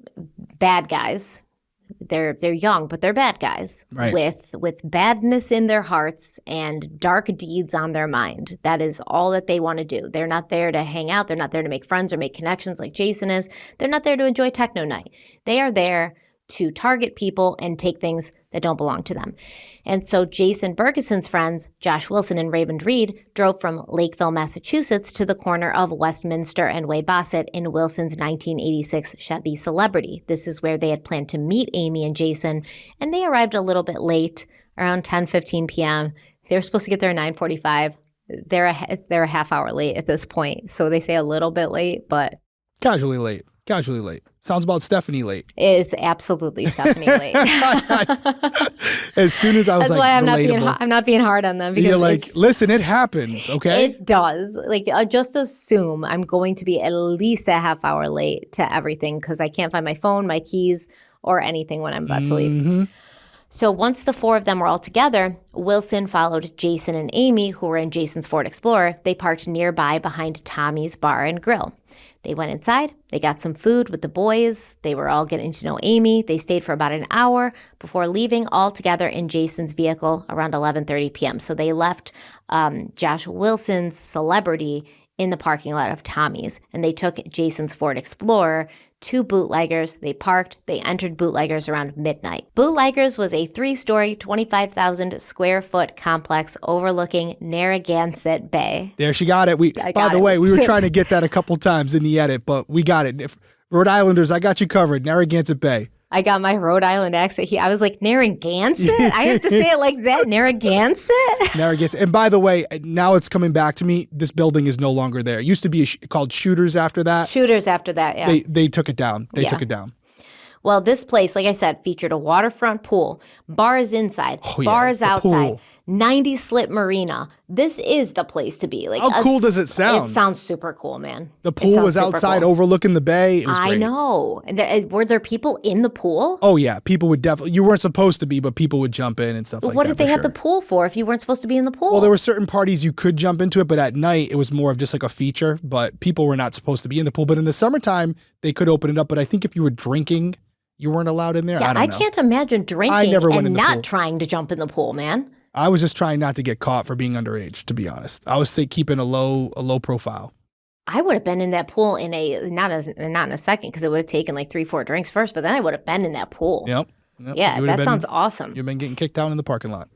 A: bad guys. They're young, but they're bad guys,
B: right,
A: with badness in their hearts and dark deeds on their mind. That is all that they want to do. They're not there to hang out. They're not there to make friends or make connections like Jason is. They're not there to enjoy techno night. They are there to target people and take things that don't belong to them. And so Jason Burgeson's friends, Josh Wilson and Raymond Reed, drove from Lakeville, Massachusetts to the corner of Westminster and Way-Bossett in Wilson's 1986 Chevy Celebrity. This is where they had planned to meet Amy and Jason, and they arrived a little bit late, around 10:15 p.m. They were supposed to get there at 9:45. They're a half hour late at this point, so they say a little bit late, but
B: Casually late. Sounds about Stephanie late.
A: It's absolutely Stephanie late.
B: As soon as I was
A: That's why I'm not being hard on them, because
B: you're like, listen, it happens, okay?
A: It does. Like, just assume I'm going to be at least a half hour late to everything because I can't find my phone, my keys, or anything when I'm about to leave. So once the four of them were all together, Wilson followed Jason and Amy, who were in Jason's Ford Explorer. They parked nearby behind Tommy's Bar and Grill. They went inside. They got some food with the boys. They were all getting to know Amy. They stayed for about an hour before leaving all together in Jason's vehicle around 11:30 p.m. So they left Josh Wilson's celebrity in the parking lot of Tommy's, and they took Jason's Ford Explorer to Bootleggers. They parked. They entered Bootleggers around midnight. Bootleggers was a 3-story, 25,000 square foot complex overlooking Narragansett Bay.
B: There, she got it. By the way, we were trying to get that a couple times in the edit, but we got it. Rhode Islanders, I got you covered. Narragansett Bay.
A: I got my Rhode Island accent here. I was like, Narragansett? I have to say it like that? Narragansett?
B: Narragansett. And by the way, now it's coming back to me. This building is no longer there. It used to be called Shooters after that.
A: Shooters after that, yeah.
B: They took it down. They took it down.
A: Well, this place, like I said, featured a waterfront pool, bars inside, bars outside,
B: pool.
A: 90 slip marina. This is the place to be. Like,
B: how cool does it sound?
A: It sounds super cool, man.
B: The pool was outside overlooking the bay. It was great.
A: I know. And were there people in the pool?
B: Oh, yeah. People would definitely. You weren't supposed to be, but people would jump in and stuff like that.
A: What did they have the pool for if you weren't supposed to be in the pool?
B: Well, there were certain parties you could jump into it, but at night it was more of just like a feature. But people were not supposed to be in the pool. But in the summertime, they could open it up. But I think if you were drinking, you weren't allowed in there.
A: Yeah,
B: I don't know.
A: can't imagine drinking and not
B: pool.
A: Trying to jump in the pool, man.
B: I was just trying not to get caught for being underage, to be honest. I was keeping a low profile.
A: I would have been in that pool in not in a second because it would have taken like 3-4 drinks first, but then I would have been in that pool.
B: Yep.
A: Yeah, that sounds awesome.
B: You've been getting kicked down in the parking lot.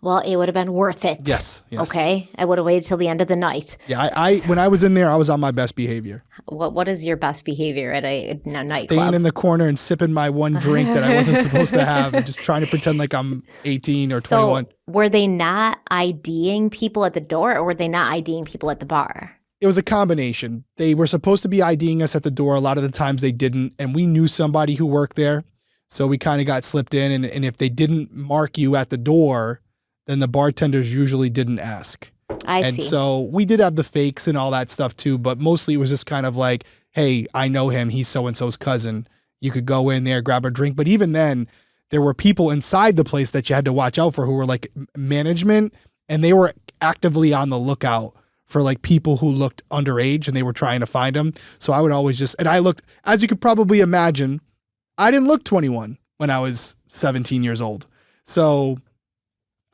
A: Well, it would have been worth it.
B: Yes.
A: Okay. I would have waited till the end of the night.
B: Yeah, I when I was in there, I was on my best behavior.
A: What is your best behavior at a nightclub?
B: Staying in the corner and sipping my one drink that I wasn't supposed to have and just trying to pretend like I'm 18 or 21.
A: So were they not IDing people at the door or were they not IDing people at the bar?
B: It was a combination. They were supposed to be IDing us at the door. A lot of the times they didn't. And we knew somebody who worked there. So we kind of got slipped in. And if they didn't mark you at the door, then the bartenders usually didn't ask.
A: I see.
B: And so we did have the fakes and all that stuff too, but mostly it was just kind of like, hey, I know him. He's so-and-so's cousin. You could go in there, grab a drink. But even then, there were people inside the place that you had to watch out for who were like management, and they were actively on the lookout for like people who looked underage and they were trying to find them. So I would always and I looked, as you could probably imagine, I didn't look 21 when I was 17 years old. So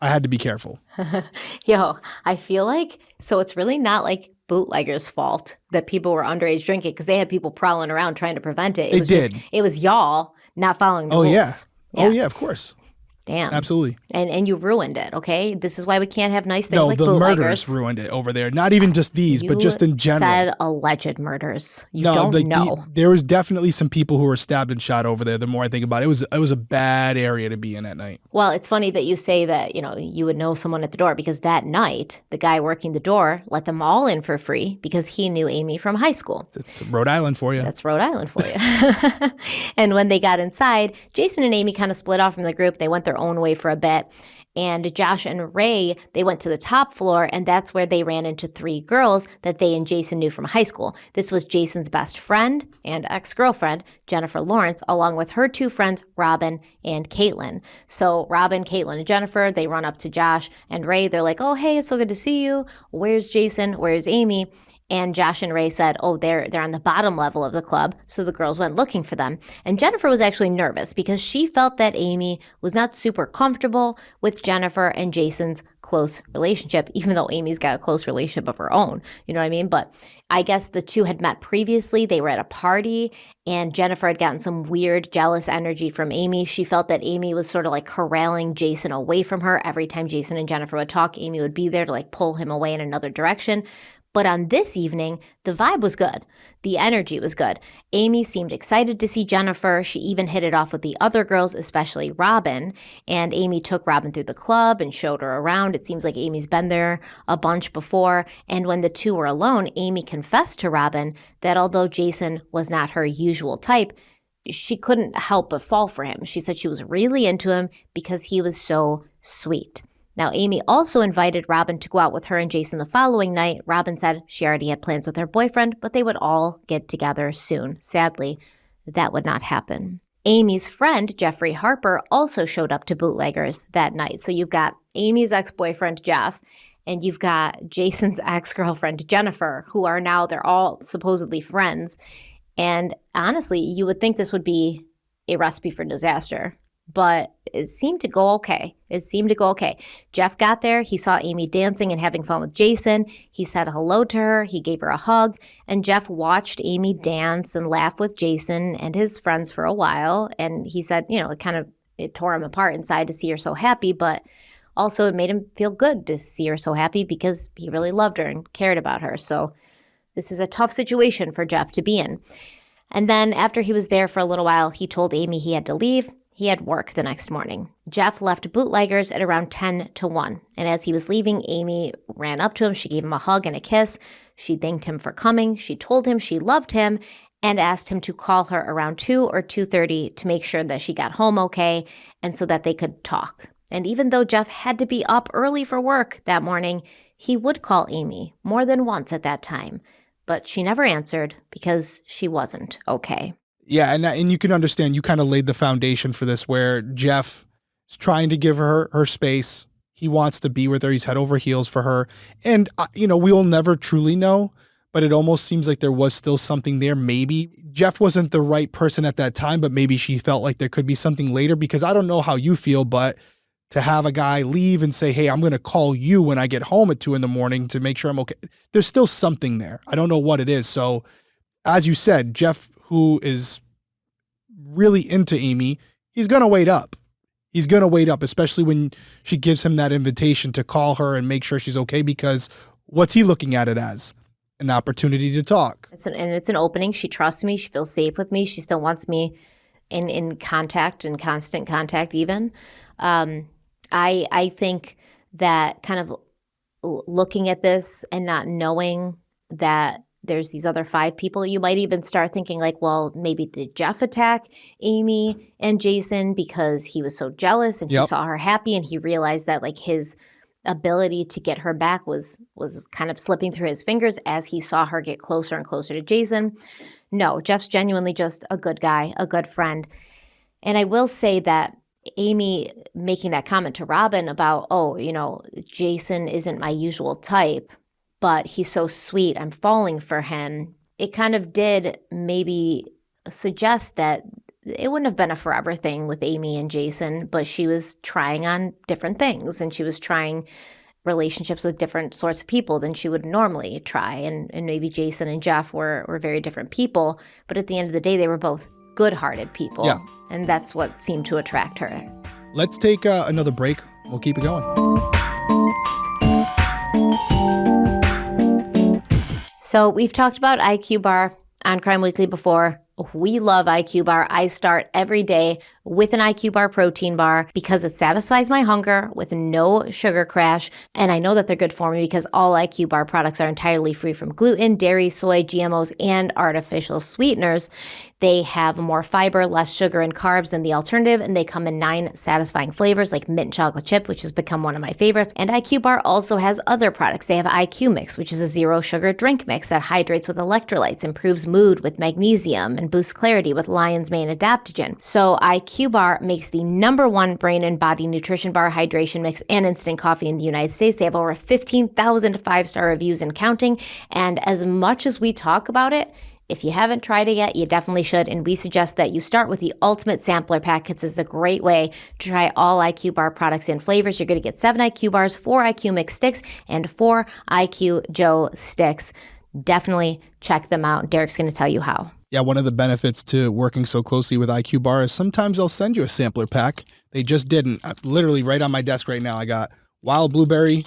B: I had to be careful.
A: Yo, I feel like, so it's really not like Bootleggers' fault that people were underage drinking because they had people prowling around trying to prevent it. It was y'all not following the rules.
B: Yeah. Oh, yeah, of course.
A: Damn.
B: Absolutely.
A: And you ruined it, okay? This is why we can't have nice things like
B: the
A: Bootleggers.
B: murders ruined it over there. Not even just these, but just in general.
A: You said alleged murders. You don't know.
B: There was definitely some people who were stabbed and shot over there. The more I think about it, it was a bad area to be in at night.
A: Well, it's funny that you say that, you would know someone at the door because that night, the guy working the door let them all in for free because he knew Amy from high school.
B: It's Rhode Island for you.
A: That's Rhode Island for you. And when they got inside, Jason and Amy kind of split off from the group. They went their own way for a bit. And Josh and Ray, they went to the top floor, and that's where they ran into 3 girls that they and Jason knew from high school. This was Jason's best friend and ex-girlfriend, Jennifer Lawrence, along with her 2 friends, Robin and Caitlin. So Robin, Caitlin, and Jennifer, they run up to Josh and Ray. They're like, oh, hey, it's so good to see you. Where's Jason? Where's Amy? And Josh and Ray said, oh, they're on the bottom level of the club. So the girls went looking for them. And Jennifer was actually nervous because she felt that Amy was not super comfortable with Jennifer and Jason's close relationship, even though Amy's got a close relationship of her own. You know what I mean? But I guess the two had met previously. They were at a party and Jennifer had gotten some weird jealous energy from Amy. She felt that Amy was sort of like corralling Jason away from her. Every time Jason and Jennifer would talk, Amy would be there to like pull him away in another direction. But on this evening, the vibe was good. The energy was good. Amy seemed excited to see Jennifer. She even hit it off with the other girls, especially Robin. And Amy took Robin through the club and showed her around. It seems like Amy's been there a bunch before. And when the two were alone, Amy confessed to Robin that although Jason was not her usual type, she couldn't help but fall for him. She said she was really into him because he was so sweet. Now, Amy also invited Robin to go out with her and Jason the following night. Robin said she already had plans with her boyfriend, but they would all get together soon. Sadly, that would not happen. Amy's friend, Jeffrey Harper, also showed up to Bootleggers that night. So you've got Amy's ex-boyfriend, Jeff, and you've got Jason's ex-girlfriend, Jennifer, who are now, they're all supposedly friends. And honestly, you would think this would be a recipe for disaster, but it seemed to go okay. Jeff got there. He saw Amy dancing and having fun with Jason. He said hello to her. He gave her a hug. And Jeff watched Amy dance and laugh with Jason and his friends for a while. And he said, it tore him apart inside to see her so happy, but also it made him feel good to see her so happy because he really loved her and cared about her. So this is a tough situation for Jeff to be in. And then after he was there for a little while, he told Amy he had to leave. He had work the next morning. Jeff left Bootleggers at around 10 to 1. And as he was leaving, Amy ran up to him. She gave him a hug and a kiss. She thanked him for coming. She told him she loved him and asked him to call her around 2 or 2:30 to make sure that she got home okay and so that they could talk. And even though Jeff had to be up early for work that morning, he would call Amy more than once at that time. But she never answered because she wasn't okay.
B: Yeah, and you can understand, you kind of laid the foundation for this where Jeff is trying to give her space. He wants to be with her. He's head over heels for her. And, we will never truly know, but it almost seems like there was still something there. Maybe Jeff wasn't the right person at that time, but maybe she felt like there could be something later, because I don't know how you feel, but to have a guy leave and say, hey, I'm going to call you when I get home at 2 a.m. to make sure I'm okay. There's still something there. I don't know what it is. So as you said, Jeff, who is really into Amy, he's going to wait up. He's going to wait up, especially when she gives him that invitation to call her and make sure she's okay, because what's he looking at it as? An opportunity to talk.
A: It's an opening. She trusts me. She feels safe with me. She still wants me in contact and constant contact even. I think that kind of looking at this and not knowing that there's these other 5 people, you might even start thinking like, well, maybe did Jeff attack Amy and Jason because he was so jealous and he saw her happy and he realized that like his ability to get her back was kind of slipping through his fingers as he saw her get closer and closer to Jason. No, Jeff's genuinely just a good guy, a good friend. And I will say that Amy making that comment to Robin about, Jason isn't my usual type, but he's so sweet, I'm falling for him. It kind of did maybe suggest that it wouldn't have been a forever thing with Amy and Jason, but she was trying on different things and she was trying relationships with different sorts of people than she would normally try. And maybe Jason and Jeff were very different people, but at the end of the day, they were both good-hearted people.
B: Yeah.
A: And that's what seemed to attract her.
B: Let's take another break. We'll keep it going.
A: So we've talked about IQBAR on Crime Weekly before. We love IQBAR. I start every day with an IQBAR protein bar because it satisfies my hunger with no sugar crash. And I know that they're good for me because all IQBAR products are entirely free from gluten, dairy, soy, GMOs, and artificial sweeteners. They have more fiber, less sugar and carbs than the alternative, and they come in 9 satisfying flavors like mint chocolate chip, which has become one of my favorites. And IQBAR also has other products. They have IQ Mix, which is a zero sugar drink mix that hydrates with electrolytes, improves mood with magnesium, and boosts clarity with lion's mane adaptogen. So IQBAR makes the #1 brain and body nutrition bar, hydration mix, and instant coffee in the United States. They have over 15,000 5-star reviews and counting. And as much as we talk about it, if you haven't tried it yet, you definitely should, and we suggest that you start with the Ultimate Sampler Pack. It's a great way to try all IQBAR products in flavors. You're going to get 7 IQ bars, 4 IQ Mix sticks, and 4 IQ Joe sticks. Definitely check them out. Derek's going to tell you how.
B: Yeah, one of the benefits to working so closely with IQBAR is sometimes they'll send you a sampler pack. They just didn't. Literally right on my desk right now, I got wild blueberry,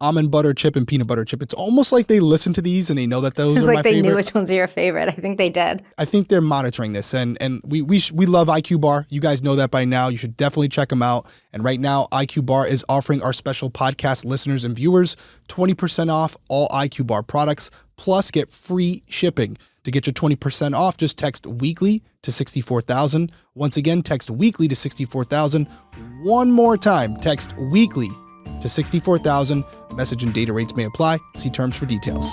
B: almond butter chip, and peanut butter chip. It's almost like they listen to these and they know that those are my favorite. It's like they knew
A: which one's your favorite. I think they did.
B: I think they're monitoring this, and we love IQBAR. You guys know that by now. You should definitely check them out. And right now, IQBAR is offering our special podcast listeners and viewers 20% off all IQBAR products, plus get free shipping. To get your 20% off, just text weekly to 64,000. Once again, text weekly to 64,000. One more time, text weekly to 64,000. Message and data rates may apply. See terms for details.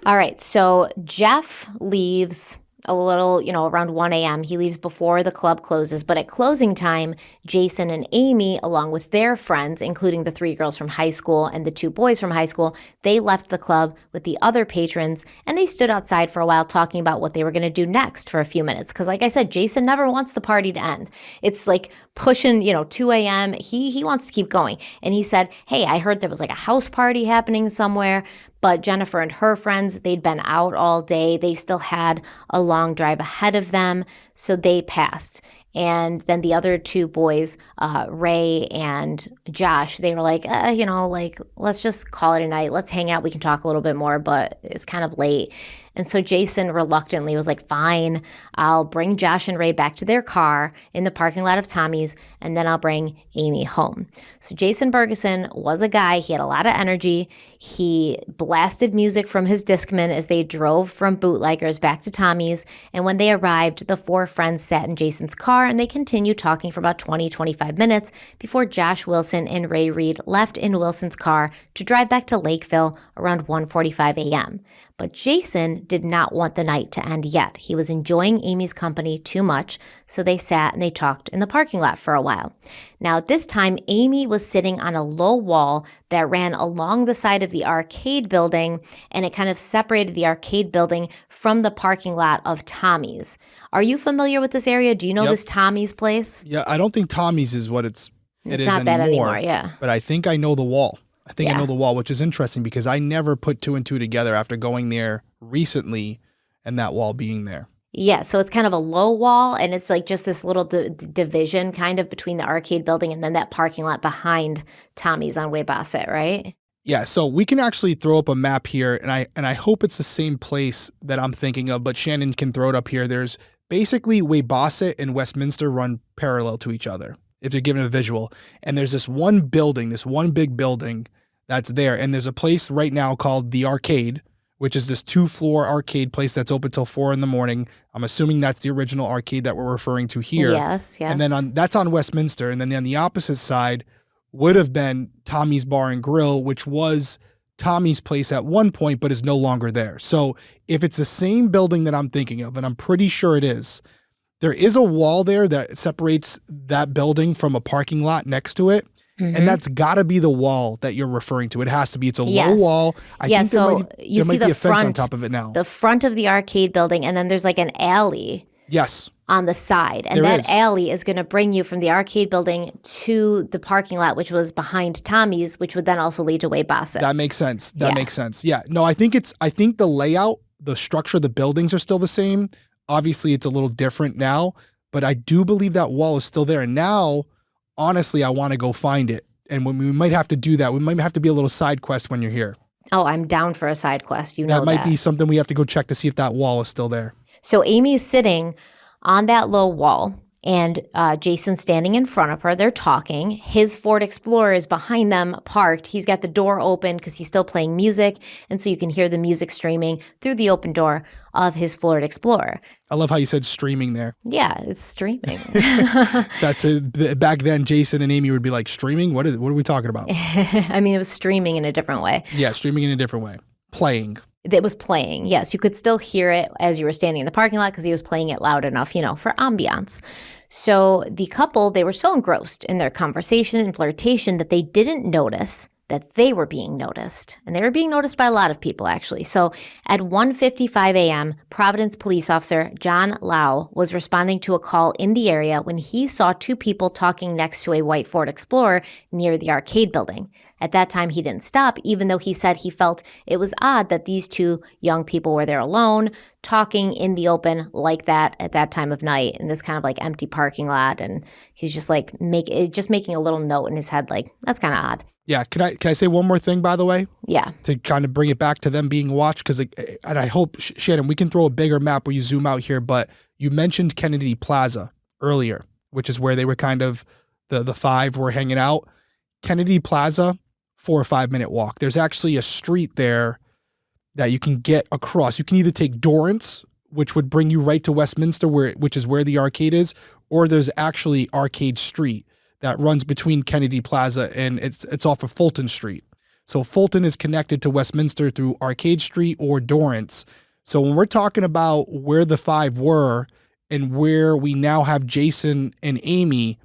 A: All right, so Jeff leaves a little, around 1 a.m. He leaves before the club closes, but at closing time, Jason and Amy, along with their friends, including the 3 girls from high school and the 2 boys from high school, they left the club with the other patrons, and they stood outside for a while talking about what they were going to do next for a few minutes. Because like I said, Jason never wants the party to end. It's like pushing, 2 a.m. He wants to keep going. And he said, hey, I heard there was like a house party happening somewhere. But Jennifer and her friends, they'd been out all day. They still had a long drive ahead of them, so they passed. And then the other 2 boys, Ray and Josh, they were like, let's just call it a night. Let's hang out. We can talk a little bit more, but it's kind of late. And so Jason reluctantly was like, fine, I'll bring Josh and Ray back to their car in the parking lot of Tommy's, and then I'll bring Amy home. So Jason Burgeson was a guy. He had a lot of energy. He blasted music from his Discman as they drove from Bootleggers back to Tommy's. And when they arrived, the 4 friends sat in Jason's car, and they continued talking for about 20-25 minutes before Josh Wilson and Ray Reed left in Wilson's car to drive back to Lakeville around 1:45 a.m. But Jason did not want the night to end yet. He was enjoying Amy's company too much, so they sat and they talked in the parking lot for a while. Now, at this time, Amy was sitting on a low wall that ran along the side of the arcade building, and it kind of separated the arcade building from the parking lot of Tommy's. Are you familiar with this area? Do you know this Tommy's place?
B: Yeah, I don't think Tommy's is what it is
A: not that anymore, yeah.
B: But I think I know the wall. I know the wall, which is interesting because I never put 2 and 2 together after going there recently and that wall being there.
A: Yeah, so it's kind of a low wall, and it's like just this little division kind of between the arcade building and then that parking lot behind Tommy's on Weybosset, right?
B: Yeah, so we can actually throw up a map here, and I hope it's the same place that I'm thinking of, but Shannon can throw it up here. There's basically Weybosset and Westminster run parallel to each other, if you're given a visual. And there's this one big building that's there. And there's a place right now called The Arcade, which is this 2-floor arcade place that's open till 4 a.m. I'm assuming that's the original arcade that we're referring to here.
A: Yes.
B: And then that's on Westminster. And then on the opposite side would have been Tommy's Bar and Grill, which was Tommy's place at one point, but is no longer there. So if it's the same building that I'm thinking of, and I'm pretty sure it is, there is a wall there that separates that building from a parking lot next to it. Mm-hmm. And that's got to be the wall that you're referring to. It has to be. It's a low wall. I think there might be a fence on top of it now.
A: The front of the arcade building, and then there's like an alley.
B: Yes.
A: On the side. And that alley is going to bring you from the arcade building to the parking lot, which was behind Tommy's, which would then also lead to Weybosset.
B: That makes sense. Makes sense. Yeah. No, I think the layout, the structure of the buildings are still the same. Obviously, it's a little different now, but I do believe that wall is still there. And now, honestly, I want to go find it. And when we might have to do that, we might have to be a little side quest when you're here.
A: Oh, I'm down for a side quest. That
B: might be something we have to go check to see if that wall is still there.
A: So Amy's sitting on that low wall, and Jason's standing in front of her. They're talking. His Ford Explorer is behind them, parked. He's got the door open because he's still playing music, and so you can hear the music streaming through the open door of his Ford Explorer.
B: I love how you said streaming there.
A: Yeah, it's streaming.
B: That's it. Back then, Jason and Amy would be like, streaming? What are we talking about?
A: I mean, it was streaming in a different way.
B: Yeah, streaming in a different way. Playing.
A: It was playing, yes. You could still hear it as you were standing in the parking lot because he was playing it loud enough, for ambiance. So the couple, they were so engrossed in their conversation and flirtation that they didn't notice that they were being noticed. And they were being noticed by a lot of people, actually. So at 1:55 a.m., Providence police officer John Lau was responding to a call in the area when he saw 2 people talking next to a white Ford Explorer near the arcade building. At that time, he didn't stop, even though he said he felt it was odd that these 2 young people were there alone, talking in the open like that at that time of night in this kind of like empty parking lot. And he's just like making a little note in his head, like, that's kind of odd.
B: Yeah. Can I say one more thing, by the way?
A: Yeah.
B: To kind of bring it back to them being watched, because and I hope, Shannon, we can throw a bigger map where you zoom out here, but you mentioned Kennedy Plaza earlier, which is where they were kind of, the 5 were hanging out. Kennedy Plaza, 4 or 5 minute walk. There's actually a street there that you can get across. You can either take Dorrance, which would bring you right to Westminster, which is where the arcade is, or there's actually Arcade Street that runs between Kennedy Plaza and it's off of Fulton Street. So Fulton is connected to Westminster through Arcade Street or Dorrance. So when we're talking about where the five were and where we now have Jason and Amy,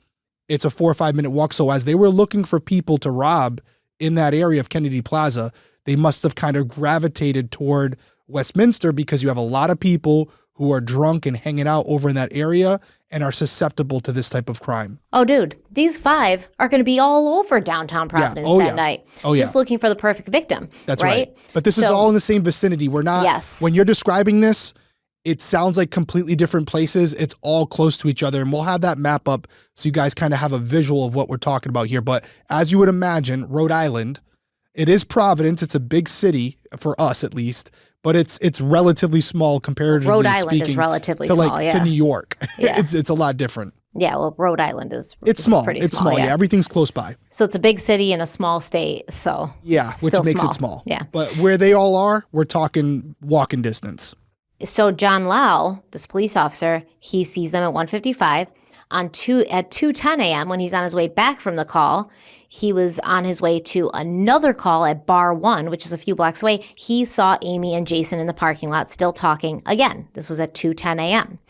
B: it's a 4 or 5 minute walk. So as they were looking for people to rob in that area of Kennedy Plaza, they must have kind of gravitated toward Westminster because you have a lot of people who are drunk and hanging out over in that area and are susceptible to this type of crime.
A: Oh, dude, these five are going to be all over downtown Providence that night. Just looking for the perfect victim.
B: That's right. But this is all in the same vicinity. We're not, when you're describing this, it sounds like completely different places. It's all close to each other. And we'll have that map up so you guys kind of have a visual of what we're talking about here. But as you would imagine, Rhode Island, it is Providence. It's a big city for us, at least, but it's relatively small comparatively
A: Rhode Island
B: speaking
A: is relatively
B: to
A: small,
B: to New York.
A: Yeah.
B: It's a lot different.
A: Yeah, well, Rhode Island is
B: small.
A: Pretty
B: it's small. Yeah, everything's close by.
A: So it's a big city in a small state. So
B: which makes it small.
A: Yeah,
B: but where they all are, we're talking walking distance.
A: So John Lau, this police officer, he sees them at 1:55 at 2:10 a.m. when he's on his way back from the call. He was on his way to another call at Bar 1, which is a few blocks away. He saw Amy and Jason in the parking lot still talking again. This was at 2:10 a.m.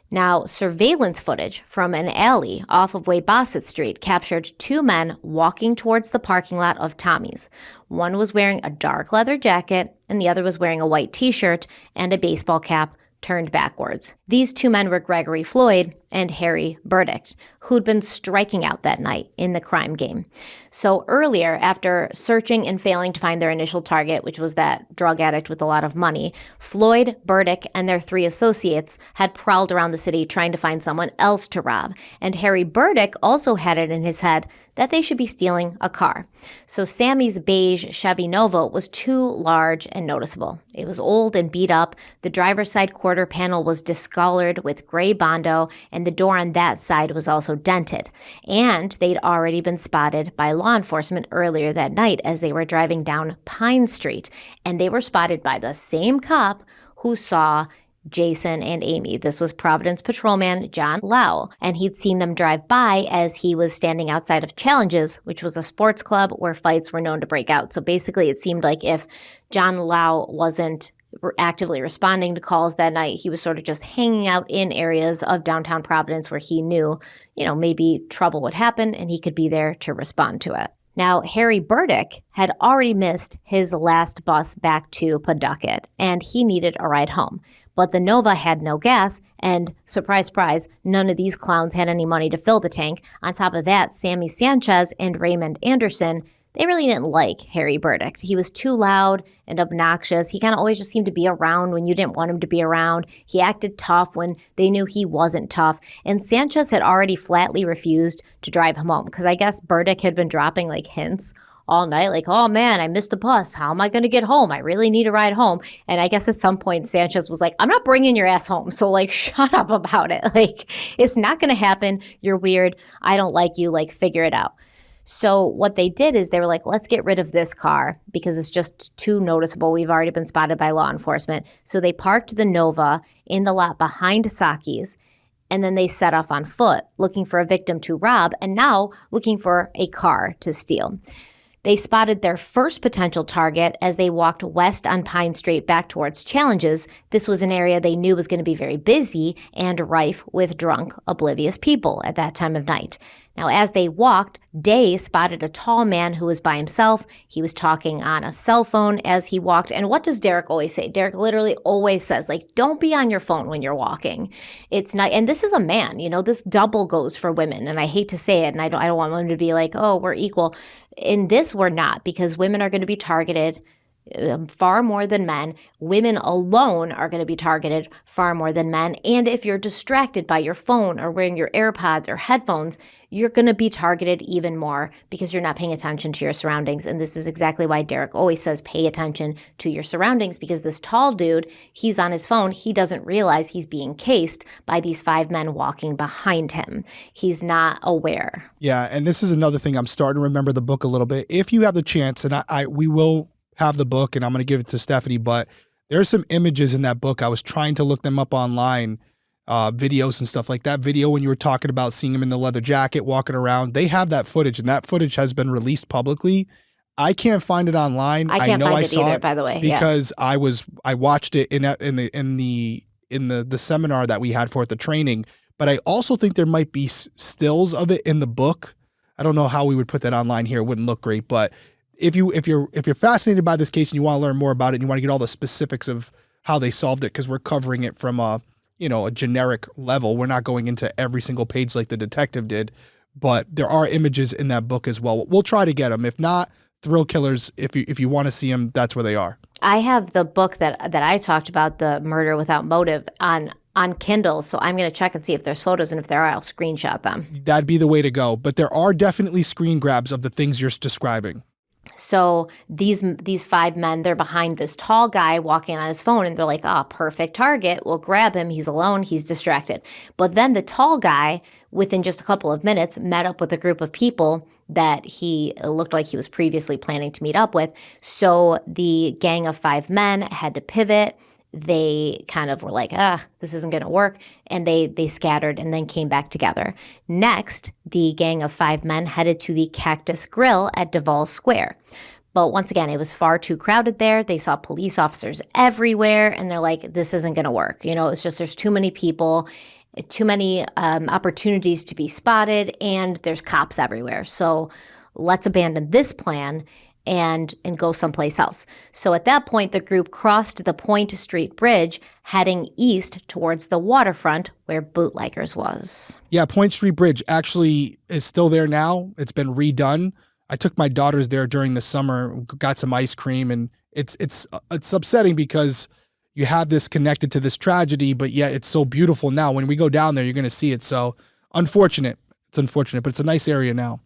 A: Now, surveillance footage from an alley off of Bassett Street captured two men walking towards the parking lot of Tommy's. One was wearing a dark leather jacket, and the other was wearing a white t-shirt and a baseball cap turned backwards. These two men were Gregory Floyd and Harry Burdick, who'd been striking out that night in the crime game. So earlier, after searching and failing to find their initial target, which was that drug addict with a lot of money, Floyd, Burdick, and their three associates had prowled around the city trying to find someone else to rob. And Harry Burdick also had it in his head that they should be stealing a car. So Sammy's beige Chevy Nova was too large and noticeable. It was old and beat up. The driver's side quarter panel was discolored with gray Bondo, and the door on that side was also dented. And they'd already been spotted by law enforcement earlier that night as they were driving down Pine Street. And they were spotted by the same cop who saw Jason and Amy. This was Providence patrolman John Lau, and he'd seen them drive by as he was standing outside of Challenges, which was a sports club where fights were known to break out. So basically, it seemed like if John Lau wasn't actively responding to calls that night, he was sort of just hanging out in areas of downtown Providence where he knew, maybe trouble would happen and he could be there to respond to it. Now, Harry Burdick had already missed his last bus back to Pawtucket, and he needed a ride home. But the Nova had no gas, and surprise, surprise, none of these clowns had any money to fill the tank. On top of that, Sammy Sanchez and Raymond Anderson, they really didn't like Harry Burdick. He was too loud and obnoxious. He kind of always just seemed to be around when you didn't want him to be around. He acted tough when they knew he wasn't tough. And Sanchez had already flatly refused to drive him home because I guess Burdick had been dropping hints all night, oh man, I missed the bus. How am I going to get home? I really need a ride home. And I guess at some point Sanchez was like, I'm not bringing your ass home. So shut up about it. It's not going to happen. You're weird. I don't like you. Figure it out. So what they did is they were like, let's get rid of this car because it's just too noticeable. We've already been spotted by law enforcement. So they parked the Nova in the lot behind Saki's, and then they set off on foot looking for a victim to rob and now looking for a car to steal. They spotted their first potential target as they walked west on Pine Street back towards Challenges. This was an area they knew was going to be very busy and rife with drunk, oblivious people at that time of night. Now, as they walked, Day spotted a tall man who was by himself. He was talking on a cell phone as he walked. And what does Derek always say? Derek literally always says, don't be on your phone when you're walking. It's not, and this is a man, this double goes for women. And I hate to say it, and I don't want them to be oh, we're equal. In this, we're not, because women are going to be targeted far more than men. Women alone are going to be targeted far more than men. And if you're distracted by your phone or wearing your AirPods or headphones, you're going to be targeted even more because you're not paying attention to your surroundings. And this is exactly why Derek always says pay attention to your surroundings, because this tall dude, he's on his phone. He doesn't realize he's being cased by these five men walking behind him. He's not aware.
B: Yeah, and this is another thing. I'm starting to remember the book a little bit. If you have the chance, and we will have the book and I'm going to give it to Stephanie, but there's some images in that book. I was trying to look them up online, videos and stuff like that. Video when you were talking about seeing him in the leather jacket walking around, they have that footage, and that footage has been released publicly. I can't find it online.
A: I can't
B: know
A: find
B: I
A: it
B: saw
A: either,
B: it
A: by the way.
B: because I watched it in the seminar that we had for it, the training. But I also think there might be stills of it in the book. I don't know how we would put that online here. It wouldn't look great, but if you're fascinated by this case and you want to learn more about it and you want to get all the specifics of how they solved it, because we're covering it from a generic level. We're not going into every single page like the detective did, but there are images in that book as well. We'll try to get them. If not, Thrill Killers, if you want to see them, that's where they are.
A: I have the book that I talked about, The Murder Without Motive, on Kindle, so I'm going to check and see if there's photos, and if there are, I'll screenshot them.
B: That'd be the way to go, but there are definitely screen grabs of the things you're describing.
A: So these 5 men, they're behind this tall guy walking on his phone, and they're like, perfect target. We'll grab him. He's alone. He's distracted. But then the tall guy, within just a couple of minutes, met up with a group of people that he looked like he was previously planning to meet up with. So the gang of 5 men had to pivot. They kind of were like, this isn't going to work. And they scattered and then came back together. Next, the gang of 5 men headed to the Cactus Grille at Duval Square. But once again, it was far too crowded there. They saw police officers everywhere, and they're like, this isn't going to work. It's just there's too many people, too many opportunities to be spotted, and there's cops everywhere. So let's abandon this plan and go someplace else. So at that point, the group crossed the Point Street Bridge, heading east towards the waterfront where Bootleggers was. Yeah,
B: Point Street Bridge actually is still there now. It's been redone. I took my daughters there during the summer, got some ice cream, and it's upsetting because you have this connected to this tragedy, but yet it's so beautiful now. When we go down there, you're going to see it. So unfortunate. It's unfortunate, but it's a nice area now.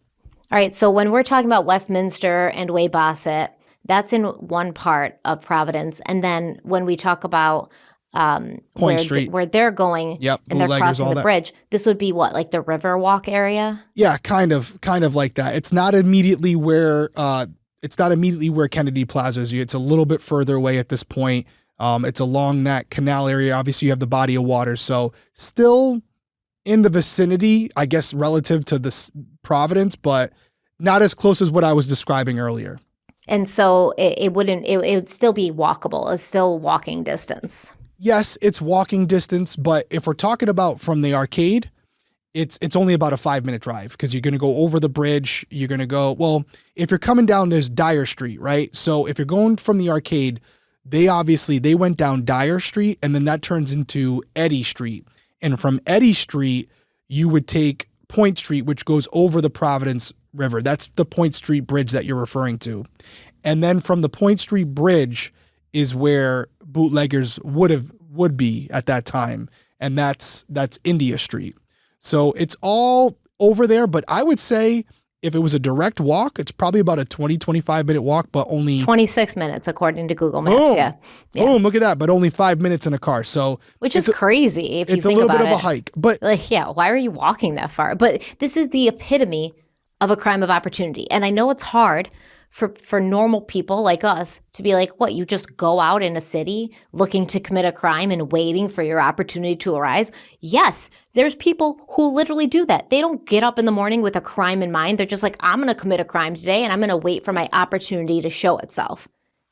A: All right, so when we're talking about Westminster and Waybosset, that's in one part of Providence. And then when we talk about
B: Point Street,
A: where they're going, and they're crossing the bridge, this would be what, like the Riverwalk area?
B: Yeah, kind of like that. It's not immediately where Kennedy Plaza is. It's a little bit further away at this point. It's along that canal area. Obviously, you have the body of water, so still in the vicinity, I guess, relative to this Providence, but not as close as what I was describing earlier.
A: And so it would still be walkable. It's still walking distance.
B: Yes, it's walking distance, but if we're talking about from the arcade, it's only about a 5-minute drive, because you're going to go over the bridge. You're going to go, well, if you're coming down, there's Dyer Street, right? So if you're going from the arcade, they went down Dyer Street, and then that turns into Eddy Street. And from Eddy Street, you would take Point Street, which goes over the Providence River. That's the Point Street Bridge that you're referring to. And then from the Point Street Bridge is where Bootleggers would be at that time. And that's India Street. So it's all over there, but I would say if it was a direct walk, it's probably about a 25 minute walk, but only
A: 26 minutes according to Google Maps.
B: Boom.
A: Yeah.
B: Boom, look at that, but only 5 minutes in a car. So
A: which is crazy if you think about it.
B: It's a little bit of a hike, but
A: why are you walking that far? But this is the epitome of a crime of opportunity. And I know it's hard for normal people like us to be like, what, you just go out in a city looking to commit a crime and waiting for your opportunity to arise? Yes, there's people who literally do that. They don't get up in the morning with a crime in mind. They're just like, I'm going to commit a crime today, and I'm going to wait for my opportunity to show itself.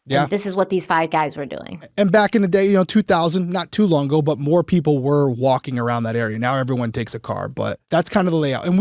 A: Yeah. And this is what these 5 guys were doing.
B: And back in the day, 2000, not too long ago, but more people were walking around that area. Now everyone takes a car, but that's kind of the layout. And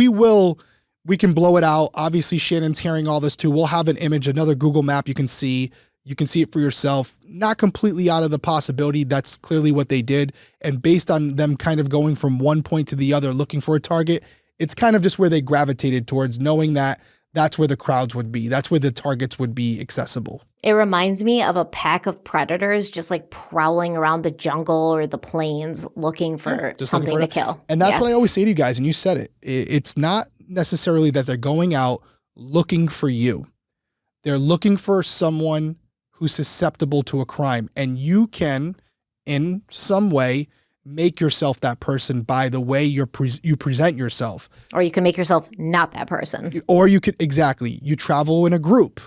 B: we can blow it out. Obviously, Shannon's hearing all this too. We'll have an image, another Google map you can see. You can see it for yourself. Not completely out of the possibility. That's clearly what they did. And based on them kind of going from one point to the other, looking for a target, it's kind of just where they gravitated towards, knowing that that's where the crowds would be. That's where the targets would be accessible.
A: It reminds me of a pack of predators just like prowling around the jungle or the plains looking for something to kill.
B: And that's what I always say to you guys, and you said it. It's not necessarily that they're going out looking for you. They're looking for someone who's susceptible to a crime. And you can, in some way, make yourself that person by the way you present yourself.
A: Or you can make yourself not that person.
B: Or you could, exactly. You travel in a group.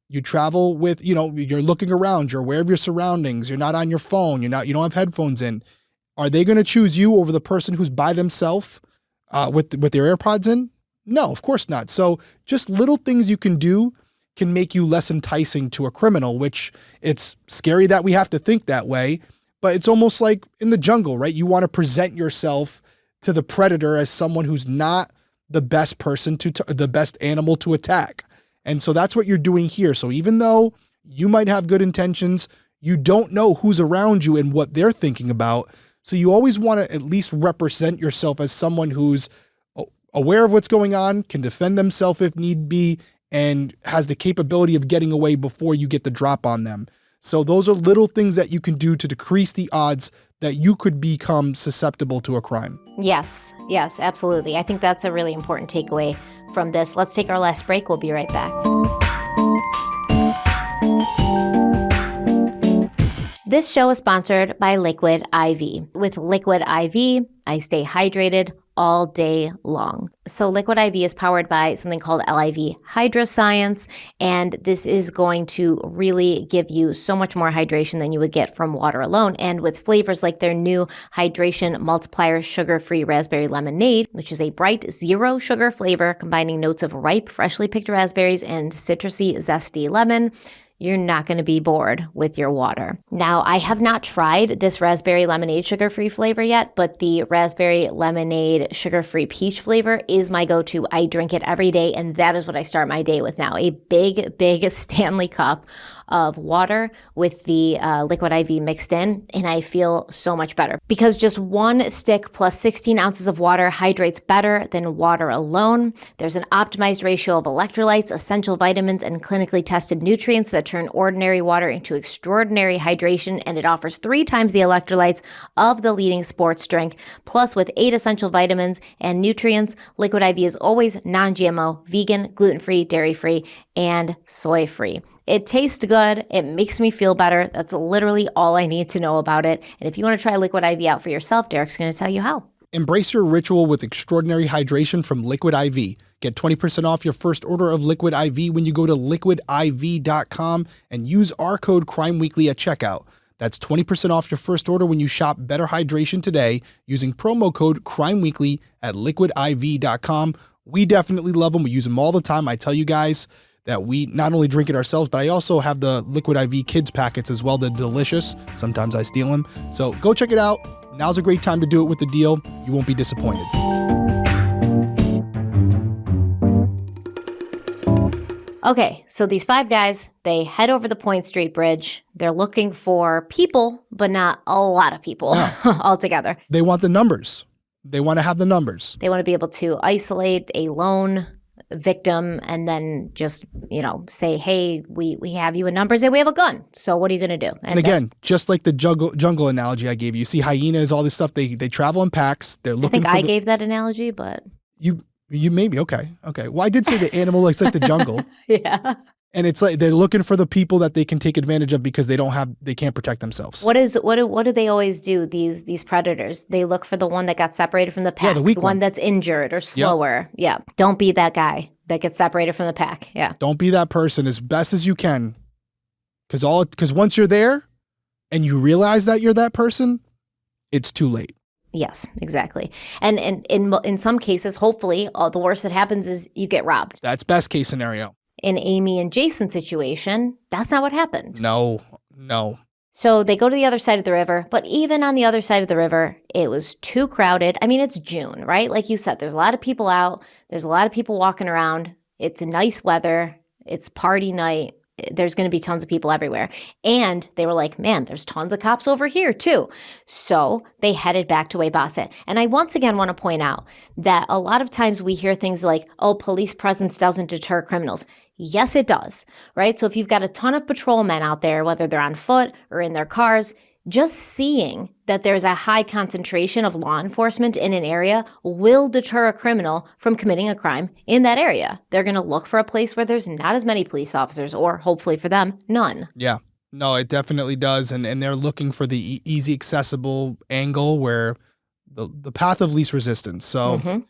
B: You travel with, you're looking around, you're aware of your surroundings, you're not on your phone, you don't have headphones in. Are they going to choose you over the person who's by themselves with their AirPods in? No, of course not. So just little things you can do can make you less enticing to a criminal, which it's scary that we have to think that way, but it's almost like in the jungle, right? You want to present yourself to the predator as someone who's not the best person the best animal to attack. And so that's what you're doing here. So even though you might have good intentions, you don't know who's around you and what they're thinking about. So you always want to at least represent yourself as someone who's aware of what's going on, can defend themselves if need be, and has the capability of getting away before you get the drop on them. So those are little things that you can do to decrease the odds that you could become susceptible to a crime.
A: Yes, absolutely. I think that's a really important takeaway from this. Let's take our last break. We'll be right back. This show is sponsored by Liquid IV. With Liquid IV, I stay hydrated all day long. So Liquid IV is powered by something called LIV Hydroscience, and this is going to really give you so much more hydration than you would get from water alone. And with flavors like their new Hydration Multiplier Sugar-Free Raspberry Lemonade, which is a bright zero sugar flavor combining notes of ripe, freshly picked raspberries and citrusy, zesty lemon, you're not going to be bored with your water. Now, I have not tried this raspberry lemonade sugar-free flavor yet, but the raspberry lemonade sugar-free peach flavor is my go-to. I drink it every day, and that is what I start my day with now. A big Stanley cup of water with the Liquid IV mixed in, and I feel so much better. Because just one stick plus 16 ounces of water hydrates better than water alone. There's an optimized ratio of electrolytes, essential vitamins, and clinically tested nutrients that turn ordinary water into extraordinary hydration, and it offers 3 times the electrolytes of the leading sports drink. Plus, with 8 essential vitamins and nutrients, Liquid IV is always non-GMO, vegan, gluten-free, dairy-free, and soy-free. It tastes good. It makes me feel better. That's literally all I need to know about it. And if you want to try Liquid IV out for yourself, Derek's going to tell you how.
B: Embrace your ritual with extraordinary hydration from Liquid IV. Get 20% off your first order of Liquid IV when you go to liquidiv.com and use our code CRIMEWEEKLY at checkout. That's 20% off your first order when you shop Better Hydration today using promo code CRIMEWEEKLY at liquidiv.com. We definitely love them. We use them all the time. I tell you guys that we not only drink it ourselves, but I also have the Liquid IV kids packets as well. They're delicious. Sometimes I steal them. So go check it out. Now's a great time to do it with the deal. You won't be disappointed.
A: Okay, so these 5 guys, they head over the Point Street Bridge. They're looking for people, but not a lot of people altogether.
B: They want the numbers. They want to have the numbers.
A: They want to be able to isolate a lone victim and then just, say, hey, we have you in numbers and we have a gun. So what are you going to do?
B: And again, just like the jungle analogy I gave you, see hyenas, all this stuff, they travel in packs. They're looking
A: I gave that analogy, but
B: you maybe. Okay. Well, I did say the animal looks like the jungle.
A: Yeah.
B: And it's like they're looking for the people that they can take advantage of because they can't protect themselves.
A: What do they always do? These predators, they look for the one that got separated from the pack,
B: the weak
A: one that's injured or slower. Yep. Yeah. Don't be that guy that gets separated from the pack. Yeah.
B: Don't be that person as best as you can. Because once you're there and you realize that you're that person, it's too late.
A: Yes, exactly. And in some cases, hopefully, the worst that happens is you get robbed.
B: That's best case scenario.
A: In Amy and Jason's situation, that's not what happened.
B: No.
A: So they go to the other side of the river, but even on the other side of the river, it was too crowded. I mean, it's June, right? Like you said, there's a lot of people out. There's a lot of people walking around. It's nice weather. It's party night. There's going to be tons of people everywhere. And they were like, man, there's tons of cops over here too. So they headed back to Weybosset. And I once again want to point out that a lot of times we hear things like, oh, police presence doesn't deter criminals. Yes, it does, right? So if you've got a ton of patrolmen out there, whether they're on foot or in their cars, just seeing that there's a high concentration of law enforcement in an area will deter a criminal from committing a crime in that area. They're going to look for a place where there's not as many police officers, or hopefully for them, none.
B: Yeah. No, it definitely does. And they're looking for the easy, accessible angle where the path of least resistance. So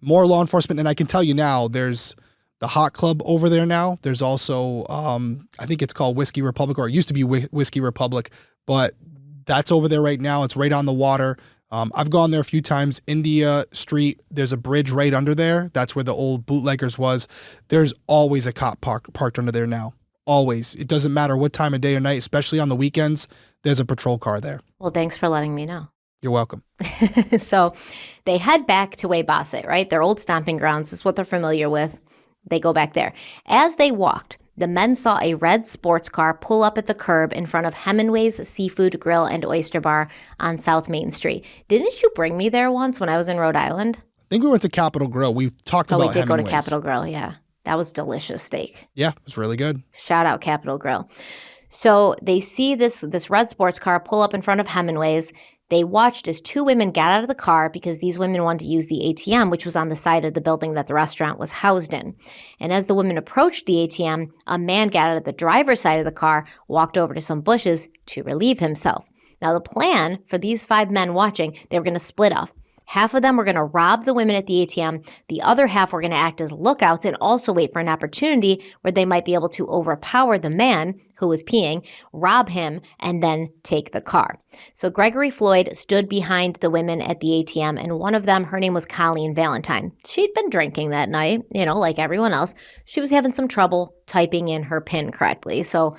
B: more law enforcement. And I can tell you now, there's the Hot Club over there now. There's also, I think it's called Whiskey Republic, or it used to be Whiskey Republic, but that's over there right now. It's right on the water. I've gone there a few times. India Street, there's a bridge right under there. That's where the old bootleggers was. There's always a cop parked under there now. Always. It doesn't matter what time of day or night, especially on the weekends, there's a patrol car there.
A: Well, thanks for letting me know.
B: You're welcome.
A: So they head back to Weybosset, right? Their old stomping grounds. This is what they're familiar with. They go back there. As they walked, the men saw a red sports car pull up at the curb in front of Hemingway's Seafood Grill and Oyster Bar on South Main Street. Didn't you bring me there once when I was in Rhode Island?
B: I think we went to Capitol Grill. We talked about
A: we did
B: Hemingway's.
A: Go to Capitol Grill, yeah. That was delicious steak.
B: Yeah, it was really good.
A: Shout out Capitol Grill. So they see this red sports car pull up in front of Hemingway's. They watched as two women got out of the car because these women wanted to use the ATM, which was on the side of the building that the restaurant was housed in. And as the women approached the ATM, a man got out of the driver's side of the car, walked over to some bushes to relieve himself. Now, the plan for these 5 men watching, they were going to split off. Half of them were going to rob the women at the ATM. The other half were going to act as lookouts and also wait for an opportunity where they might be able to overpower the man who was peeing, rob him, and then take the car. So Gregory Floyd stood behind the women at the ATM, and one of them, her name was Colleen Valentine. She'd been drinking that night, like everyone else. She was having some trouble typing in her PIN correctly. So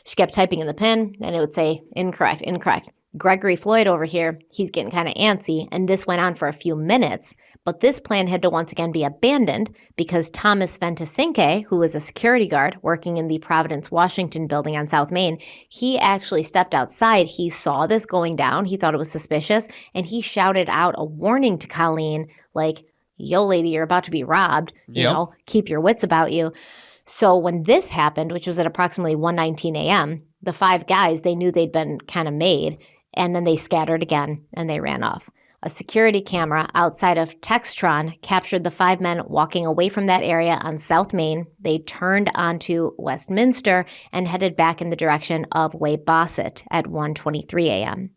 A: she kept typing in the PIN, and it would say incorrect, incorrect. Gregory Floyd over here, he's getting kind of antsy, and this went on for a few minutes, but this plan had to once again be abandoned because Thomas Ventusinque, who was a security guard working in the Providence, Washington building on South Main, he actually stepped outside. He saw this going down. He thought it was suspicious, and he shouted out a warning to Colleen, like, yo, lady, you're about to be robbed, keep your wits about you. So when this happened, which was at approximately 1:19 a.m., the 5 guys, they knew they'd been kind of made. And then they scattered again, and they ran off. A security camera outside of Textron captured the 5 men walking away from that area on South Main. They turned onto Westminster and headed back in the direction of Weybosset at 1:23 a.m.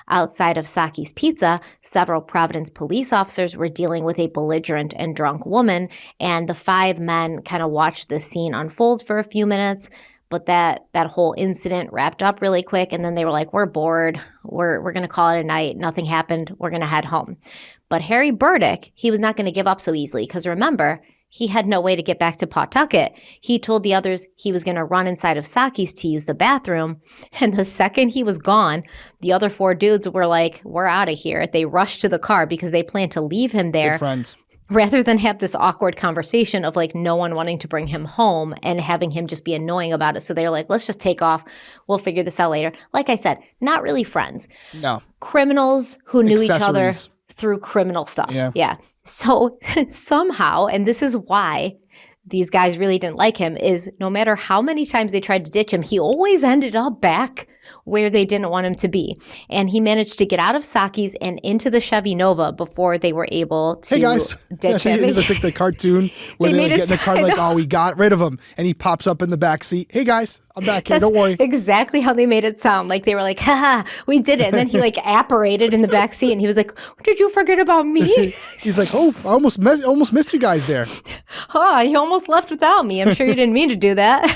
A: Outside of Saki's Pizza, several Providence police officers were dealing with a belligerent and drunk woman, and the 5 men kind of watched the scene unfold for a few minutes. But that whole incident wrapped up really quick, and then they were like, we're bored. We're going to call it a night. Nothing happened. We're going to head home. But Harry Burdick, he was not going to give up so easily because remember, he had no way to get back to Pawtucket. He told the others he was going to run inside of Saki's to use the bathroom, and the second he was gone, the other 4 dudes were like, we're out of here. They rushed to the car because they planned to leave him there.
B: Good friends.
A: Rather than have this awkward conversation of like no one wanting to bring him home and having him just be annoying about it. So they're like, let's just take off. We'll figure this out later. Like I said, not really friends.
B: No.
A: Criminals who knew each other through criminal stuff. Yeah. So somehow, and this is why these guys really didn't like him, is no matter how many times they tried to ditch him, he always ended up back where they didn't want him to be. And he managed to get out of Saki's and into the Chevy Nova before they were able to ditch him.
B: It's like the cartoon where they get in the car like, oh, we got rid of him. And he pops up in the back seat. Hey, guys, I'm back here. Don't worry.
A: Exactly how they made it sound. Like they were like, haha, we did it. And then he like apparated in the back seat and he was like, did you forget about me?
B: He's like, oh, I almost missed you guys there.
A: You almost left without me. I'm sure you didn't mean to do that.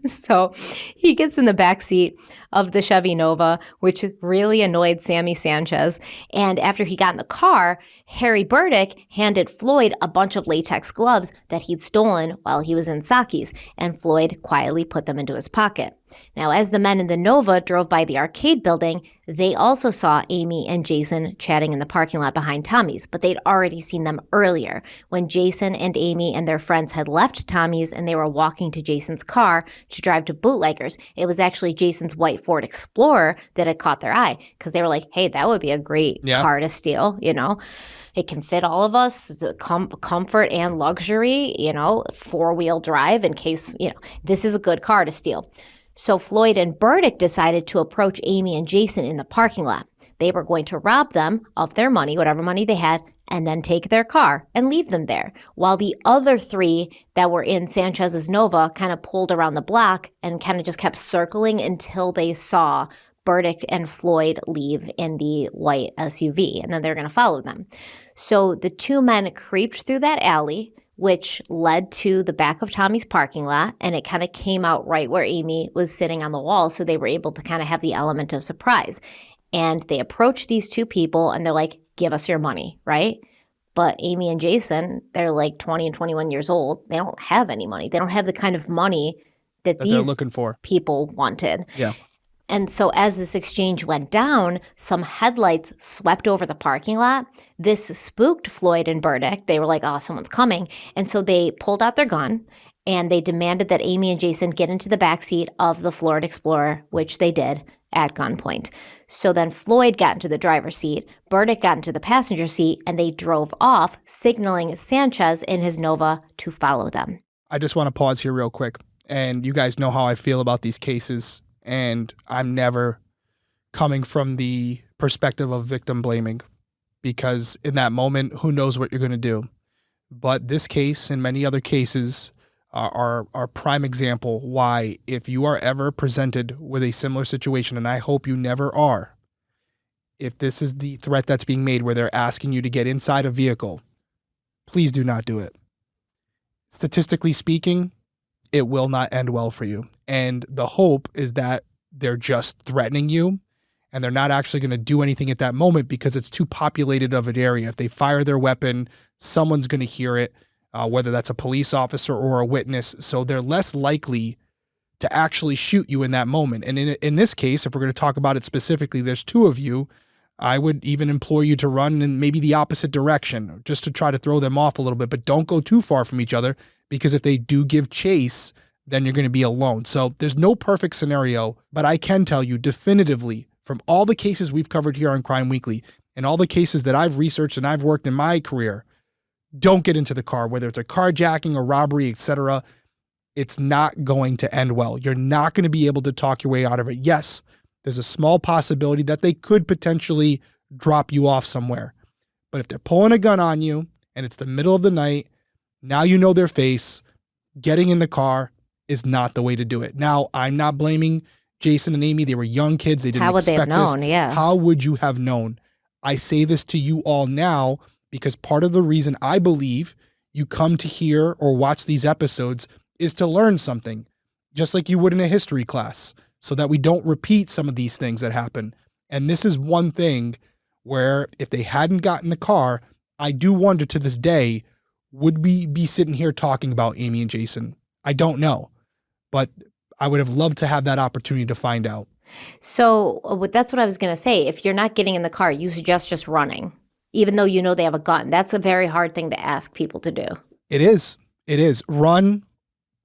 A: So he gets in the back seat of the Chevy Nova, which really annoyed Sammy Sanchez. And after he got in the car, Harry Burdick handed Floyd a bunch of latex gloves that he'd stolen while he was in Saki's, and Floyd quietly put them into his pocket. Now, as the men in the Nova drove by the arcade building, they also saw Amy and Jason chatting in the parking lot behind Tommy's, but they'd already seen them earlier when Jason and Amy and their friends had left Tommy's and they were walking to Jason's car to drive to Bootleggers. It was actually Jason's white Ford Explorer that had caught their eye because they were like, hey, that would be a great car to steal, It can fit all of us, comfort and luxury, 4-wheel drive in case, this is a good car to steal. So Floyd and Burdick decided to approach Amy and Jason in the parking lot. They were going to rob them of their money, whatever money they had, and then take their car and leave them there, while the other 3 that were in Sanchez's Nova kind of pulled around the block and kind of just kept circling until they saw Burdick and Floyd leave in the white SUV, and then they're going to follow them. So the 2 men creeped through that alley, which led to the back of Tommy's parking lot, and it kind of came out right where Amy was sitting on the wall, so they were able to kind of have the element of surprise. And they approach these two people and they're like, give us your money, right? But Amy and Jason, they're like 20 and 21 years old. They don't have any money. They don't have the kind of money that
B: they're
A: these
B: looking for.
A: People wanted.
B: Yeah.
A: And so as this exchange went down, some headlights swept over the parking lot. This spooked Floyd and Burdick. They were like, oh, someone's coming. And so they pulled out their gun and they demanded that Amy and Jason get into the backseat of the Ford Explorer, which they did at gunpoint. So then Floyd got into the driver's seat, Burdick got into the passenger seat, and they drove off, signaling Sanchez in his Nova to follow them.
B: I just want to pause here real quick. And you guys know how I feel about these cases. And I'm never coming from the perspective of victim blaming, because in that moment, who knows what you're going to do. But this case and many other cases are prime example why, if you are ever presented with a similar situation, and I hope you never are, if this is the threat that's being made where they're asking you to get inside a vehicle, please do not do it. Statistically speaking, it will not end well for you. And the hope is that they're just threatening you and they're not actually going to do anything at that moment because it's too populated of an area. If they fire their weapon, someone's going to hear it, whether that's a police officer or a witness. So they're less likely to actually shoot you in that moment. And in this case, if we're going to talk about it specifically, there's two of you. I would even implore you to run in maybe the opposite direction just to try to throw them off a little bit, but don't go too far from each other, because if they do give chase, then you're going to be alone. So there's no perfect scenario, but I can tell you definitively from all the cases we've covered here on Crime Weekly and all the cases that I've researched and I've worked in my career, don't get into the car, whether it's a carjacking or robbery, etc. It's not going to end well. You're not going to be able to talk your way out of it. Yes, there's a small possibility that they could potentially drop you off somewhere. But if they're pulling a gun on you and it's the middle of the night, now you know their face, getting in the car is not the way to do it. Now, I'm not blaming Jason and Amy. They were young kids. They didn't expect this.
A: How would they have known? Yeah.
B: How would you have known? I say this to you all now because part of the reason I believe you come to hear or watch these episodes is to learn something, just like you would in a history class, so that we don't repeat some of these things that happen. And this is one thing where if they hadn't gotten the car, I do wonder to this day, would we be sitting here talking about Amy and Jason? I don't know, but I would have loved to have that opportunity to find out.
A: So that's what I was going to say. If you're not getting in the car, you suggest just running, even though you know they have a gun. That's a very hard thing to ask people to do.
B: It is. It is. Run,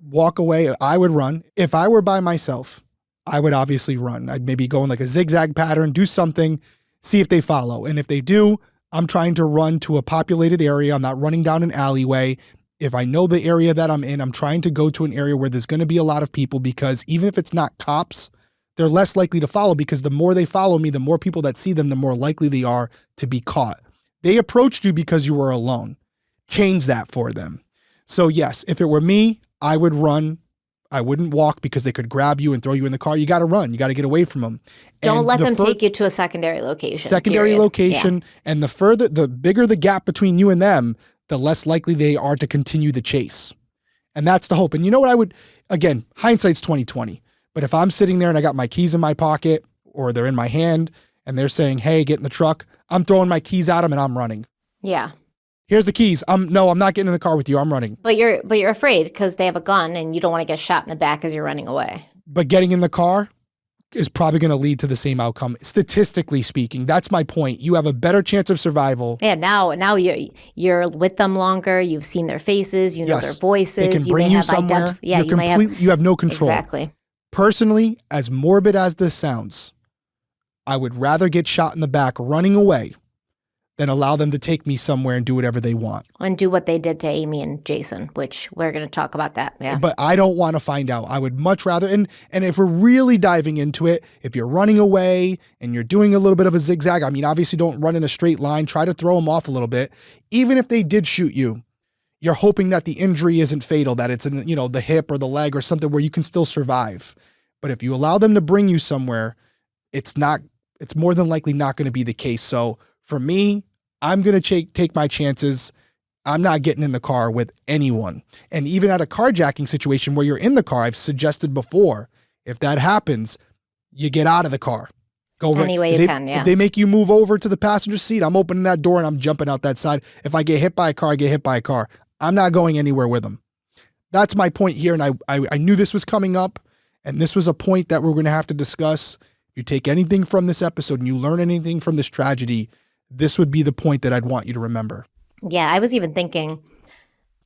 B: walk away. I would run. If I were by myself, I would obviously run. I'd maybe go in like a zigzag pattern, do something, see if they follow. And if they do, I'm trying to run to a populated area. I'm not running down an alleyway. If I know the area that I'm in, I'm trying to go to an area where there's going to be a lot of people, because even if it's not cops, they're less likely to follow, because the more they follow me, the more people that see them, the more likely they are to be caught. They approached you because you were alone. Change that for them. So yes, if it were me, I would run. I wouldn't walk because they could grab you and throw you in the car. You got to run. You got to get away from them.
A: Don't let them take you to a secondary location.
B: Secondary location. Yeah. And the bigger the gap between you and them, the less likely they are to continue the chase. And that's the hope. And you know what again, hindsight's 20/20. But if I'm sitting there and I got my keys in my pocket or they're in my hand and they're saying, hey, get in the truck, I'm throwing my keys at them and I'm running.
A: Yeah.
B: Here's the keys. I'm not getting in the car with you. I'm running.
A: But you're afraid because they have a gun and you don't want to get shot in the back as you're running away.
B: But getting in the car is probably going to lead to the same outcome. Statistically speaking, that's my point. You have a better chance of survival.
A: Yeah, now you're with them longer. You've seen their faces. You know their voices.
B: They can bring you somewhere. You have no control.
A: Exactly.
B: Personally, as morbid as this sounds, I would rather get shot in the back running away than allow them to take me somewhere and do whatever they want.
A: And do what they did to Amy and Jason, which we're going to talk about that. Yeah.
B: But I don't want to find out. I would much rather, and if we're really diving into it, if you're running away and you're doing a little bit of a zigzag, I mean, obviously don't run in a straight line, try to throw them off a little bit. Even if they did shoot you, you're hoping that the injury isn't fatal, that it's in, the hip or the leg or something where you can still survive. But if you allow them to bring you somewhere, it's more than likely not going to be the case. So for me, I'm going to take my chances. I'm not getting in the car with anyone. And even at a carjacking situation where you're in the car, I've suggested before, if that happens, you get out of the car. Go right.
A: Any way you can, yeah.
B: If they make you move over to the passenger seat, I'm opening that door and I'm jumping out that side. If I get hit by a car, I get hit by a car. I'm not going anywhere with them. That's my point here. And I knew this was coming up, and this was a point that we're going to have to discuss. If you take anything from this episode and you learn anything from this tragedy, this would be the point that I'd want you to remember.
A: Yeah, I was even thinking,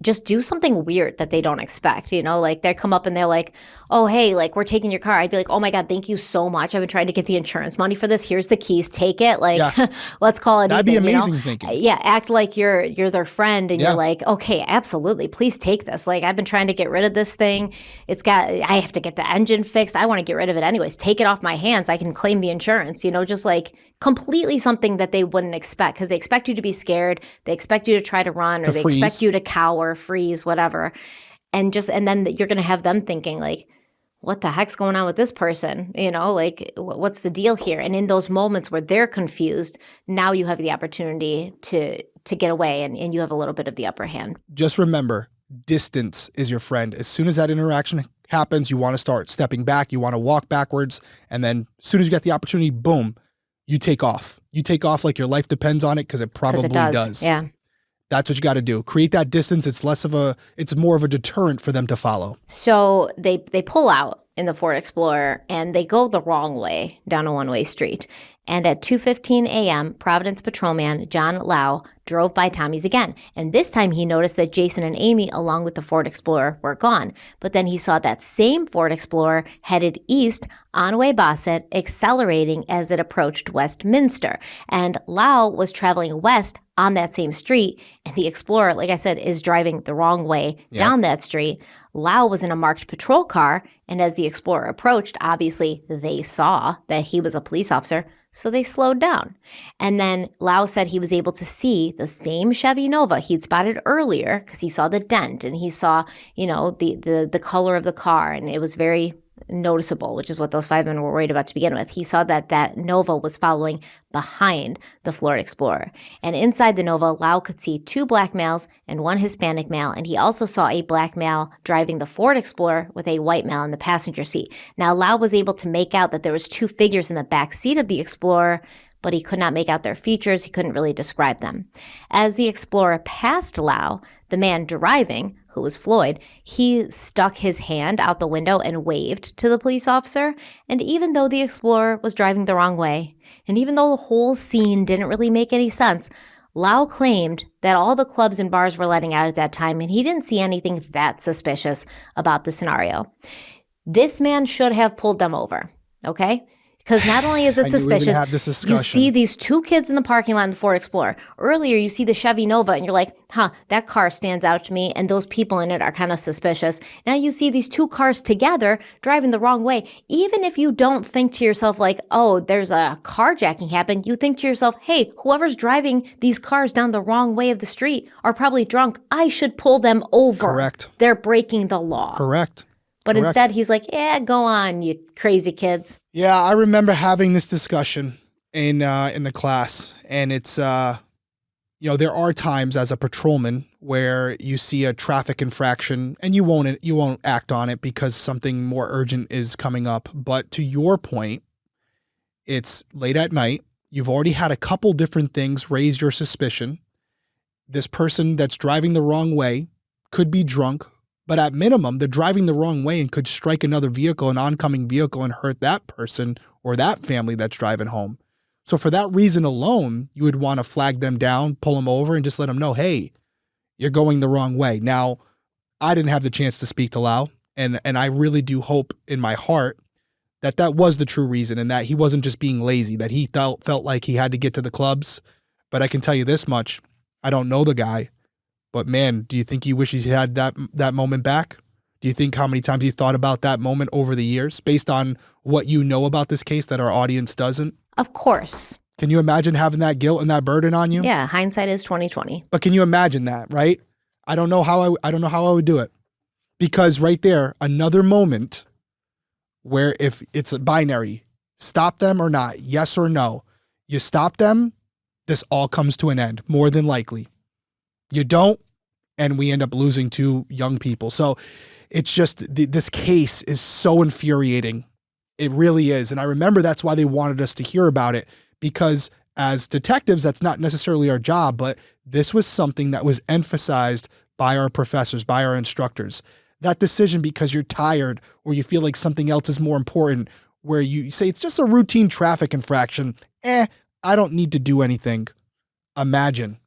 A: just do something weird that they don't expect, you know, like they come up and they're like, oh, hey, like we're taking your car. I'd be like, oh my God, thank you so much. I've been trying to get the insurance money for this. Here's the keys. Take it. Like, let's call it.
B: That'd be amazing thinking.
A: Yeah. Act like you're their friend and you're like, okay, absolutely. Please take this. Like, I've been trying to get rid of this thing. I have to get the engine fixed. I want to get rid of it anyways. Take it off my hands. I can claim the insurance, you know, just like completely something that they wouldn't expect, because they expect you to be scared. They expect you to try to run, or they expect you to cower, freeze, whatever. And then you're going to have them thinking like, what the heck's going on with this person? You know, like what's the deal here? And in those moments where they're confused, now you have the opportunity to get away and you have a little bit of the upper hand.
B: Just remember, distance is your friend. As soon as that interaction happens, you want to start stepping back. You want to walk backwards. And then as soon as you get the opportunity, boom, you take off. You take off like your life depends on it, because it probably does.
A: Yeah.
B: That's what you got to do. Create that distance. It's more of a deterrent for them to follow.
A: So they pull out in the Ford Explorer and they go the wrong way down a one-way street. And at 2:15 a.m., Providence patrolman John Lau drove by Tommy's again. And this time he noticed that Jason and Amy, along with the Ford Explorer, were gone. But then he saw that same Ford Explorer headed east on Waybosset, accelerating as it approached Westminster. And Lau was traveling west on that same street, and the Explorer, like I said, is driving the wrong way down that street. Lau was in a marked patrol car, and as the Explorer approached, obviously they saw that he was a police officer, so they slowed down. And then Lau said he was able to see the same Chevy Nova he'd spotted earlier, because he saw the dent and he saw, you know, the color of the car, and it was very noticeable, which is what those 5 men were worried about to begin with. He saw that Nova was following behind the Ford Explorer. And inside the Nova, Lau could see 2 black males and 1 Hispanic male, and he also saw a black male driving the Ford Explorer with a white male in the passenger seat. Now, Lau was able to make out that there was 2 figures in the back seat of the Explorer, but he could not make out their features. He couldn't really describe them. As the Explorer passed Lau, the man driving, who was Floyd, he stuck his hand out the window and waved to the police officer. And even though the Explorer was driving the wrong way, and even though the whole scene didn't really make any sense, Lau claimed that all the clubs and bars were letting out at that time, and he didn't see anything that suspicious about the scenario. This man should have pulled them over, okay? Because not only is it suspicious, you see these 2 kids in the parking lot in the Ford Explorer. Earlier, you see the Chevy Nova, and you're like, that car stands out to me, and those people in it are kind of suspicious. Now you see these 2 cars together driving the wrong way. Even if you don't think to yourself like, oh, there's a carjacking happened, you think to yourself, hey, whoever's driving these cars down the wrong way of the street are probably drunk. I should pull them over.
B: Correct.
A: They're breaking the law.
B: Correct.
A: But instead, he's like, yeah, go on, you crazy kids.
B: Yeah, I remember having this discussion in the class, and it's, there are times as a patrolman where you see a traffic infraction and you won't act on it because something more urgent is coming up. But to your point, it's late at night. You've already had a couple different things raise your suspicion. This person that's driving the wrong way could be drunk. But at minimum, they're driving the wrong way and could strike another vehicle, an oncoming vehicle, and hurt that person or that family that's driving home. So for that reason alone, you would want to flag them down, pull them over, and just let them know, hey, you're going the wrong way. Now, I didn't have the chance to speak to Lau, and I really do hope in my heart that was the true reason and that he wasn't just being lazy, that he felt like he had to get to the clubs. But I can tell you this much, I don't know the guy. But man, do you think he wishes he had that moment back? Do you think how many times he thought about that moment over the years based on what you know about this case that our audience doesn't?
A: Of course.
B: Can you imagine having that guilt and that burden on you?
A: Yeah, hindsight is 20/20.
B: But can you imagine that, right? I don't know how I would do it. Because right there, another moment where if it's a binary, stop them or not, yes or no. You stop them, this all comes to an end, more than likely. You don't, and we end up losing 2 young people. So it's just, this case is so infuriating. It really is. And I remember that's why they wanted us to hear about it, because as detectives, that's not necessarily our job, but this was something that was emphasized by our professors, by our instructors. That decision because you're tired or you feel like something else is more important, where you say it's just a routine traffic infraction. I don't need to do anything. Imagine.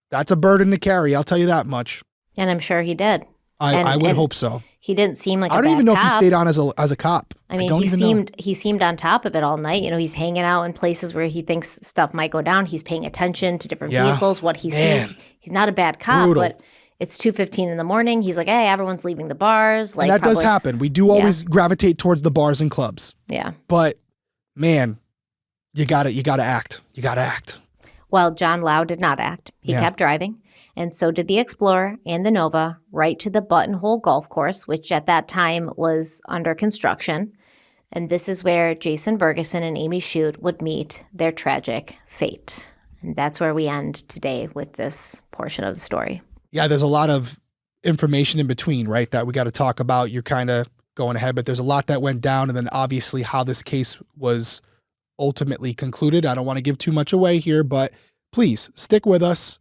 B: That's a burden to carry. I'll tell you that much.
A: And I'm sure he did.
B: I would hope so.
A: He didn't seem like
B: I don't even know if he stayed on as a cop.
A: I mean, he seemed on top of it all night. You know, he's hanging out in places where he thinks stuff might go down. He's paying attention to different vehicles, what he sees. He's not a bad cop, but it's 2:15 in the morning. He's like, hey, everyone's leaving the bars. Like,
B: and that does happen. We do always gravitate towards the bars and clubs.
A: Yeah.
B: But man, you gotta act. You gotta act.
A: Well, John Lau did not act. He kept driving. And so did the Explorer and the Nova, right to the Buttonhole Golf Course, which at that time was under construction. And this is where Jason Burgeson and Amy Shute would meet their tragic fate. And that's where we end today with this portion of the story.
B: Yeah, there's a lot of information in between, right, that we got to talk about. You're kind of going ahead, but there's a lot that went down, and then obviously how this case was ultimately concluded. I don't want to give too much away here, but please stick with us.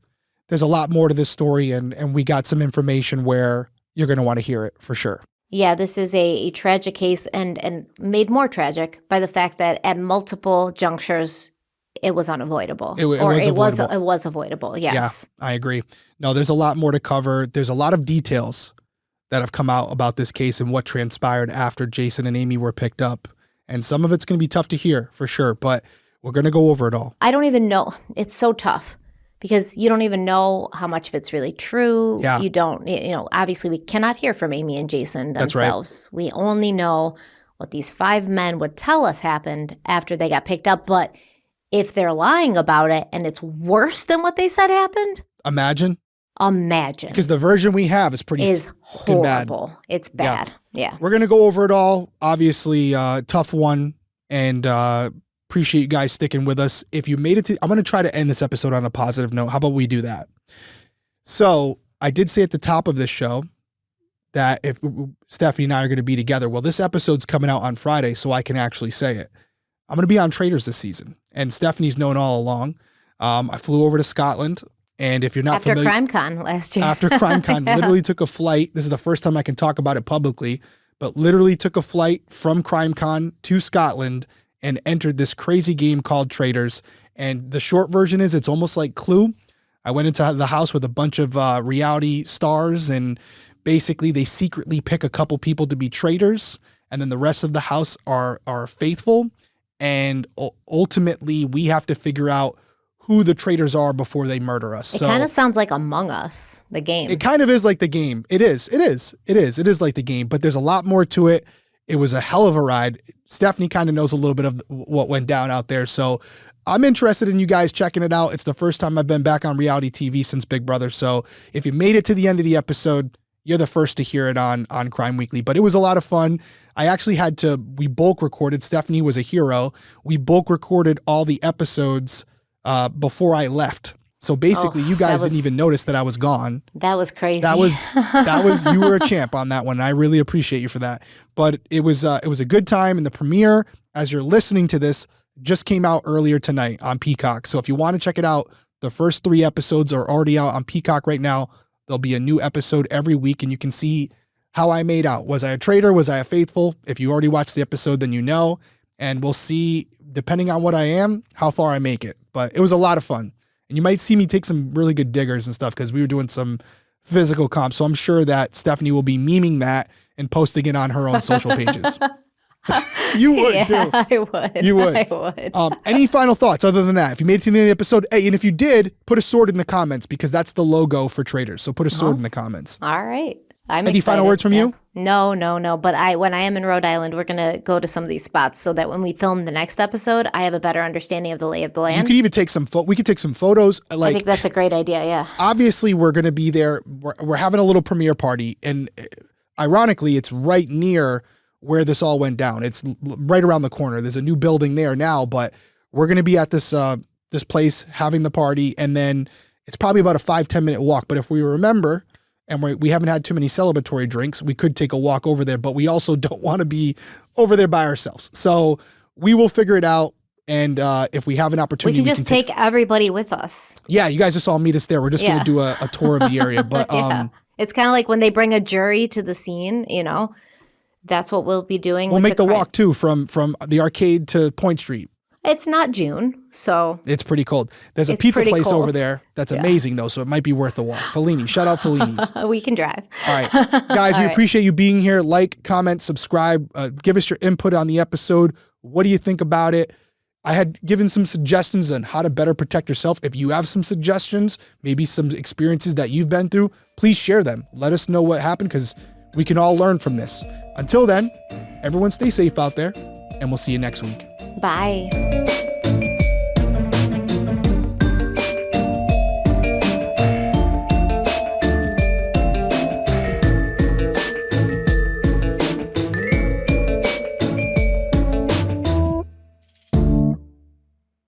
B: There's a lot more to this story, and we got some information where you're going to want to hear it for sure.
A: Yeah, this is a tragic case and made more tragic by the fact that at multiple junctures, it was unavoidable. It was avoidable, yes.
B: Yeah, I agree. No, there's a lot more to cover. There's a lot of details that have come out about this case and what transpired after Jason and Amy were picked up. And some of it's going to be tough to hear for sure, but we're going to go over it all.
A: I don't even know. It's so tough. Because you don't even know how much of it's really true.
B: Yeah.
A: You don't, obviously we cannot hear from Amy and Jason themselves.
B: That's right.
A: We only know what these 5 men would tell us happened after they got picked up. But if they're lying about it and it's worse than what they said happened.
B: Imagine.
A: Because
B: the version we have is
A: horrible.
B: Bad.
A: It's bad. Yeah.
B: We're going to go over it all. Obviously, tough one. And appreciate you guys sticking with us. If you made it to, I'm going to try to end this episode on a positive note. How about we do that? So I did say at the top of this show that if Stephanie and I are going to be together, well, this episode's coming out on Friday, so I can actually say it. I'm going to be on Traitors this season, and Stephanie's known all along. I flew over to Scotland, and if you're not familiar,
A: after CrimeCon last year,
B: after CrimeCon, literally took a flight. This is the first time I can talk about it publicly, but literally took a flight from CrimeCon to Scotland and entered this crazy game called Traitors. And the short version is it's almost like Clue. I went into the house with a bunch of reality stars, and basically they secretly pick a couple people to be traitors, and then the rest of the house are faithful. And ultimately, we have to figure out who the traitors are before they murder us.
A: It kind of sounds like Among Us, the game.
B: It kind of is like the game. It is like the game, but there's a lot more to it. It was a hell of a ride. Stephanie kind of knows a little bit of what went down out there. So I'm interested in you guys checking it out. It's the first time I've been back on reality TV since Big Brother. So if you made it to the end of the episode, you're the first to hear it on Crime Weekly. But it was a lot of fun. I actually we bulk recorded. Stephanie was a hero. We bulk recorded all the episodes before I left. So basically, you guys didn't even notice that I was gone.
A: That was crazy.
B: That was you were a champ on that one. I really appreciate you for that. But it was a good time, and the premiere, as you're listening to this, just came out earlier tonight on Peacock. So if you want to check it out, the first 3 episodes are already out on Peacock right now. There'll be a new episode every week, and you can see how I made out. Was I a traitor? Was I a faithful? If you already watched the episode, then you know. And we'll see, depending on what I am, how far I make it. But it was a lot of fun. And you might see me take some really good diggers and stuff because we were doing some physical comps. So I'm sure that Stephanie will be memeing that and posting it on her own social pages. You would too.
A: I would.
B: You would.
A: I would.
B: Any final thoughts other than that? If you made it to the end of the episode, hey, and if you did, put a sword in the comments because that's the logo for Traitors. So put a sword in the comments.
A: All right. I'm
B: Any
A: excited.
B: final words from you?
A: No. But when I am in Rhode Island, we're going to go to some of these spots so that when we film the next episode, I have a better understanding of the lay of the land.
B: You could even take we could take some photos.
A: I think that's a great idea, yeah.
B: Obviously, we're going to be there. We're having a little premiere party. And ironically, it's right near where this all went down. It's right around the corner. There's a new building there now, but we're going to be at this place having the party. And then it's probably about a 5-10 minute walk. But if we remember, and we haven't had too many celebratory drinks, we could take a walk over there, but we also don't want to be over there by ourselves. So we will figure it out. And if we have an opportunity,
A: we can just take everybody with us.
B: Yeah, you guys just all meet us there. We're just going to do a tour of the area. But
A: it's kind of like when they bring a jury to the scene, you know, that's what we'll be doing.
B: We'll make the walk too from the arcade to Point Street.
A: It's not June, so
B: it's pretty cold. There's a pizza place over there that's amazing though, so it might be worth the walk. Fellini, shout out Fellini's.
A: We can drive.
B: All right, guys, we appreciate you being here. Like, comment, subscribe, give us your input on the episode. What do you think about it? I had given some suggestions on how to better protect yourself. If you have some suggestions, maybe some experiences that you've been through, please share them. Let us know what happened because we can all learn from this. Until then, everyone stay safe out there, and we'll see you next week.
A: Bye.